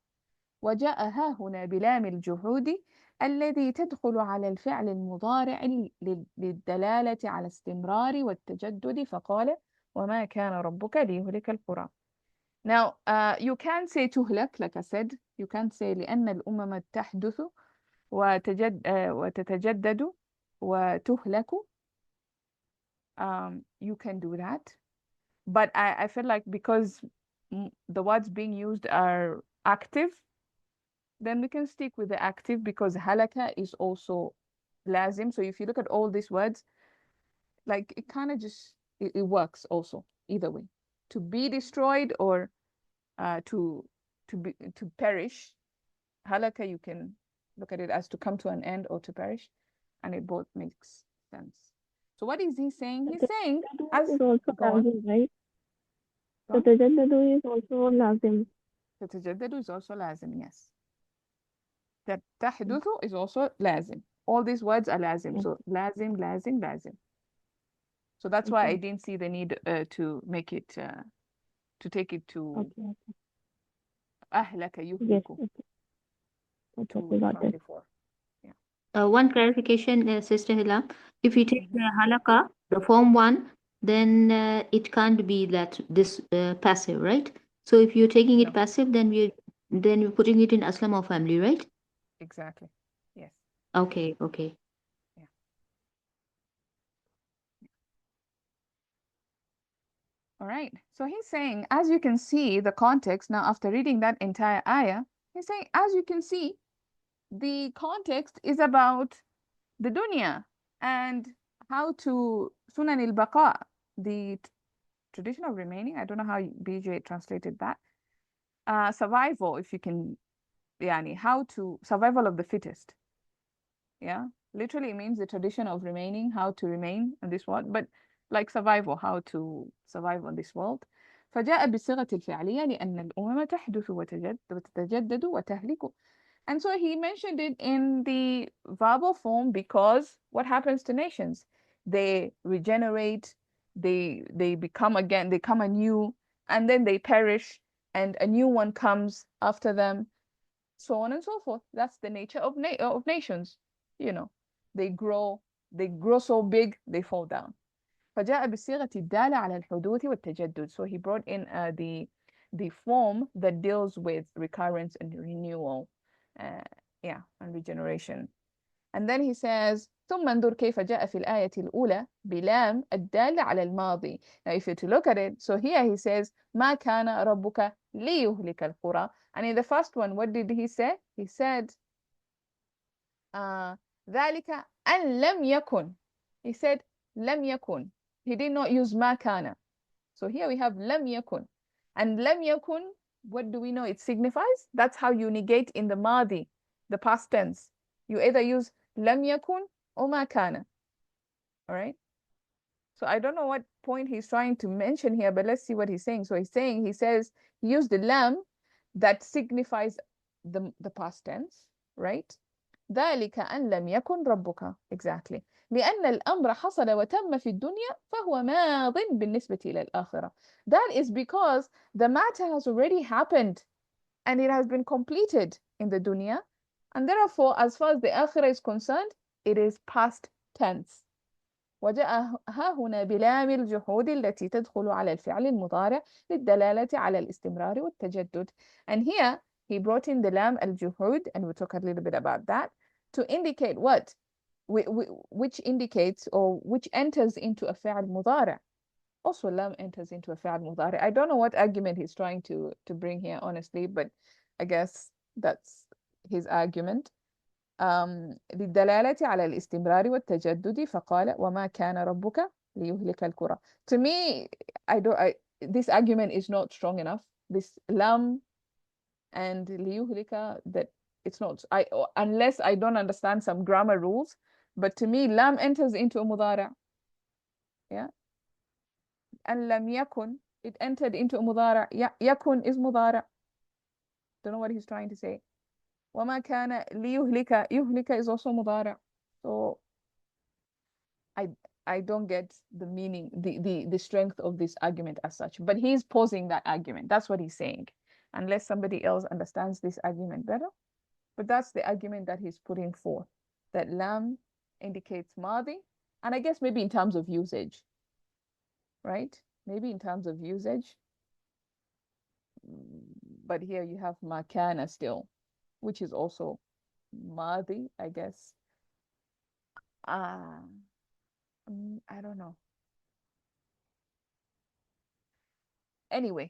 Speaker 1: وجاء ها هنا بلام الجحود الذي تدخل على الفعل المضارع للدلالة على استمرار والتجدد، فقال وما كان ربك ليهلك القرى. Now, you can say تهلك, like I said, you can say لأن الأمم تحدث وتتجدد وتهلك. You can do that. But I feel like because the words being used are active, then we can stick with the active because halaka is also lazim. So if you look at all these words, like it kind of just, it works also either way. To be destroyed or to perish. Halaka, you can look at it as to come to an end or to perish, and it both makes sense. So what is he saying? He's saying as
Speaker 6: is also
Speaker 1: go on.
Speaker 6: lazim, right?
Speaker 1: Go on.
Speaker 6: تتجدد is also lazim.
Speaker 1: تتجدد is also lazim, yes. That تحدث is also lazim. All these words are lazim. So lazim, lazim, lazim. So that's why I didn't see the need to make it, to take it to أهلك
Speaker 6: Yes,
Speaker 1: يهلك
Speaker 6: okay, got
Speaker 1: from
Speaker 6: it.
Speaker 1: before.
Speaker 3: One clarification, Sister Hila. If you take the halaka, the form 1, then it can't be that this passive, right? So if you're taking it
Speaker 1: No.
Speaker 3: passive, then you're putting it in aslam or family, right?
Speaker 1: Exactly. Yes.
Speaker 3: Okay.
Speaker 1: All right. So he's saying, as you can see, the context now after reading that entire ayah, he's saying, as you can see, the context is about the dunya and how to sunan al-baqa, the tradition of remaining. I don't know how BJ translated that. Survival, if you can, yani, how to survival of the fittest. Yeah, literally it means the tradition of remaining, how to remain in this world, but like survival, how to survive on this world. فجاء بالصيغة الفعلية لأن الأمم تحدث وتتجدد وتهلك. And so he mentioned it in the verbal form because what happens to nations? They regenerate, they become again, they come anew, and then they perish, and a new one comes after them, so on and so forth. That's the nature of nations. You know, they grow so big, they fall down. فجاء بالصيغة الدالة على الحدوث والتجدد. So he brought in the form that deals with recurrence and renewal, and regeneration. And then he says ثم انظر كيف جاء في الآية الأولى بلام الدالة على الماضي. Now if you to look at it, so here he says ما كان ربك ليهلك القرى. And in the first one, what did he say? He said ذلك أن لم يكن. He said لم يكن. He did not use ما كان. So here we have لم يكن. And لم يكن, what do we know it signifies? That's how you negate in the madi, the past tense. You either use لم يكن or ما كان. All right? So I don't know what point he's trying to mention here, but let's see what he's saying. So he says, he used the lam that signifies the past tense, right? ذلك أن لم يكن ربك. Exactly. لأن الأمر حصل وتم في الدنيا فهو ماض بالنسبة إلى الآخرة. That is because the matter has already happened and it has been completed in the dunya, and therefore as far as the akhirah is concerned, it is past tense. وجاء ها هنا بلام الجحود التي تدخل على الفعل المضارع للدلالة على الاستمرار والتجدد. And here he brought in the lam al-juhud, and we'll talk a little bit about that, to indicate what? Which indicates or which enters into a fi'al mudari'. Also lam enters into a fi'al mudari'. I don't know what argument he's trying to bring here, honestly, but I guess that's his argument. للدلالة على الاستمرار والتجدد فقال وما كان ربك ليهلك القرى. To me, this argument is not strong enough. This lam and ليهلك, that it's not, unless I don't understand some grammar rules, but to me lam enters into a mudara. Yeah. And lam yakun, it entered into a mudara. Yakun is mudara. Don't know what he's trying to say. وما كان ليهلك, يهلك is also mudara. So I don't get the meaning, the strength of this argument as such. But he's posing that argument. That's what he's saying. Unless somebody else understands this argument better. But that's the argument that he's putting forth. That lam indicates madi. And I guess maybe in terms of usage. Right? Maybe in terms of usage. But here you have makana still, which is also madi, I guess. I don't know. Anyway,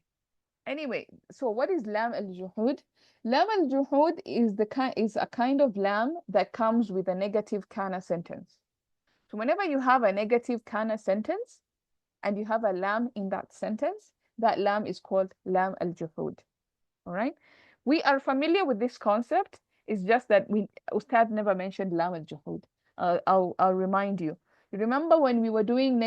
Speaker 1: so what is lam al-juhud? Lam al-juhud is a kind of lam that comes with a negative kana sentence. So whenever you have a negative kana sentence and you have a lam in that sentence, that lam is called lam al-juhud. All right? We are familiar with this concept. It's just that Ustad never mentioned lam al-juhud. I'll remind you. You remember when we were doing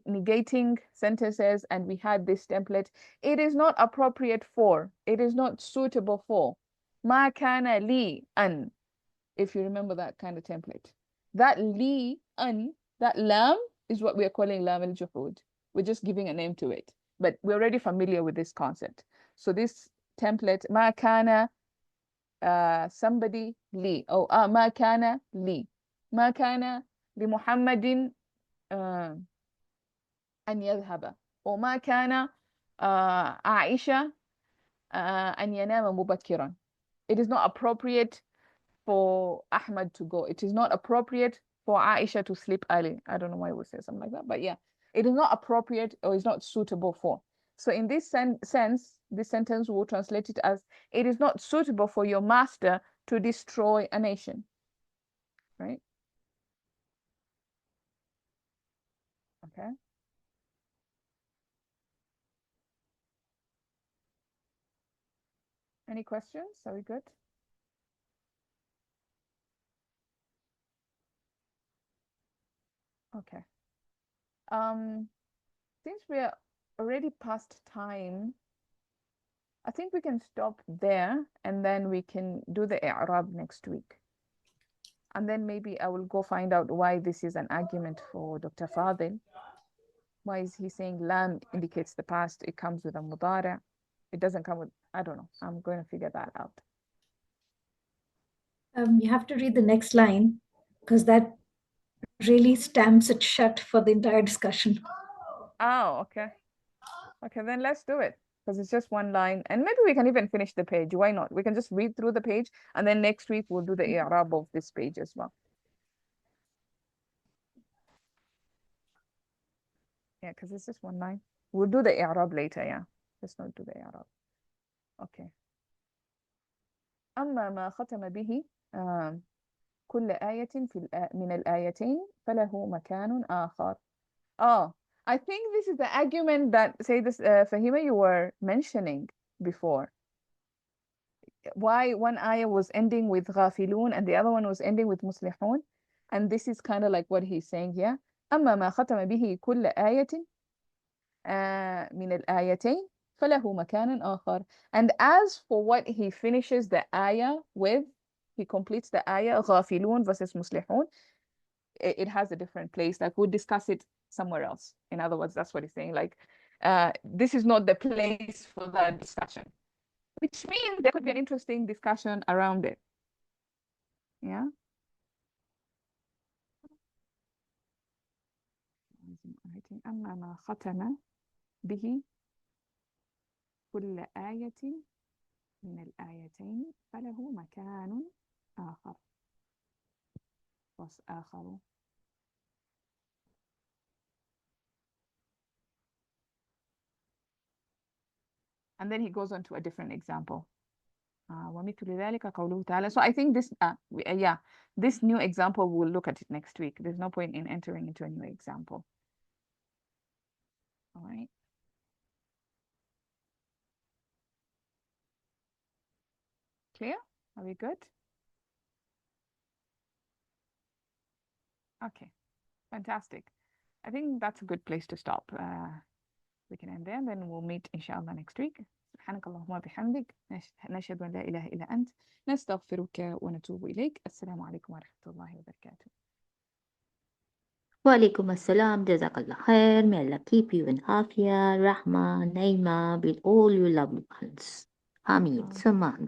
Speaker 1: negating sentences and we had this template? It is not appropriate for, it is not suitable for. Ma kana li an. If you remember that kind of template. That li an, that lam is what we are calling lam al-juhud. We're just giving a name to it. But we're already familiar with this concept. So this template, ma kana somebody li. Oh, ma kana li. ما كان لمحمد أن يذهب وما كان عائشة أن ينام مبكرا. It is not appropriate for Ahmad to go. It is not appropriate for Aisha to sleep early. I don't know why we say something like that, but yeah, it is not appropriate or is not suitable for. So in this sense, this sentence will translate it as, it is not suitable for your master to destroy a nation, right? Okay. Any questions? Are we good? Okay. Since we are already past time, I think we can stop there and then we can do the i'rab next week. And then maybe I will go find out why this is an argument for Dr. Fadil. Why is he saying lam indicates the past? It comes with a mudara. It doesn't come with, I don't know. I'm going to figure that out.
Speaker 4: You have to read the next line because that really stamps it shut for the entire discussion.
Speaker 1: Oh, okay. Okay, then let's do it because it's just one line. And maybe we can even finish the page. Why not? We can just read through the page and then next week we'll do the i'rab of this page as well. Yeah, because it's just one line. We'll do the i'rab later, yeah. Let's not do the i'rab. Okay. أما ما ختم به كل آية من الآيتين فله مكان آخر. Oh, I think this is the argument that, say this, Fahima, you were mentioning before. Why one ayah was ending with غافلون and the other one was ending with مصلحون. And this is kind of like what he's saying here. أما ما ختم به كل آية من الآيتين فله مكان آخر. And as for what he finishes the ayah with, he completes the ayah غافلون versus مصلحون, it has a different place. Like we'll discuss it somewhere else. In other words, that's what he's saying. Like, this is not the place for that discussion, which means there could be an interesting discussion around it. Yeah. أما ما ختم به كل آية من الآيتين فله مكان آخر. آخر. And then he goes on to a different example. ومثل ذلك قوله تعالى. So I think this, yeah, this new example, we'll look at it next week. There's no point in entering into a new example. All right. Clear? Are we good? Okay, fantastic. I think that's a good place to stop. We can end there, and then we'll meet inshallah next week. سبحانك اللهم وبحمدك نشهد أن لا إله إلا أنت نستغفرك ونتوب إليك. السلام عليكم ورحمة الله وبركاته.
Speaker 3: Walaikum assalam, jazakallah khair. May Allah keep you in afia, rahma, naima with all your loved ones. Ameen. Summa.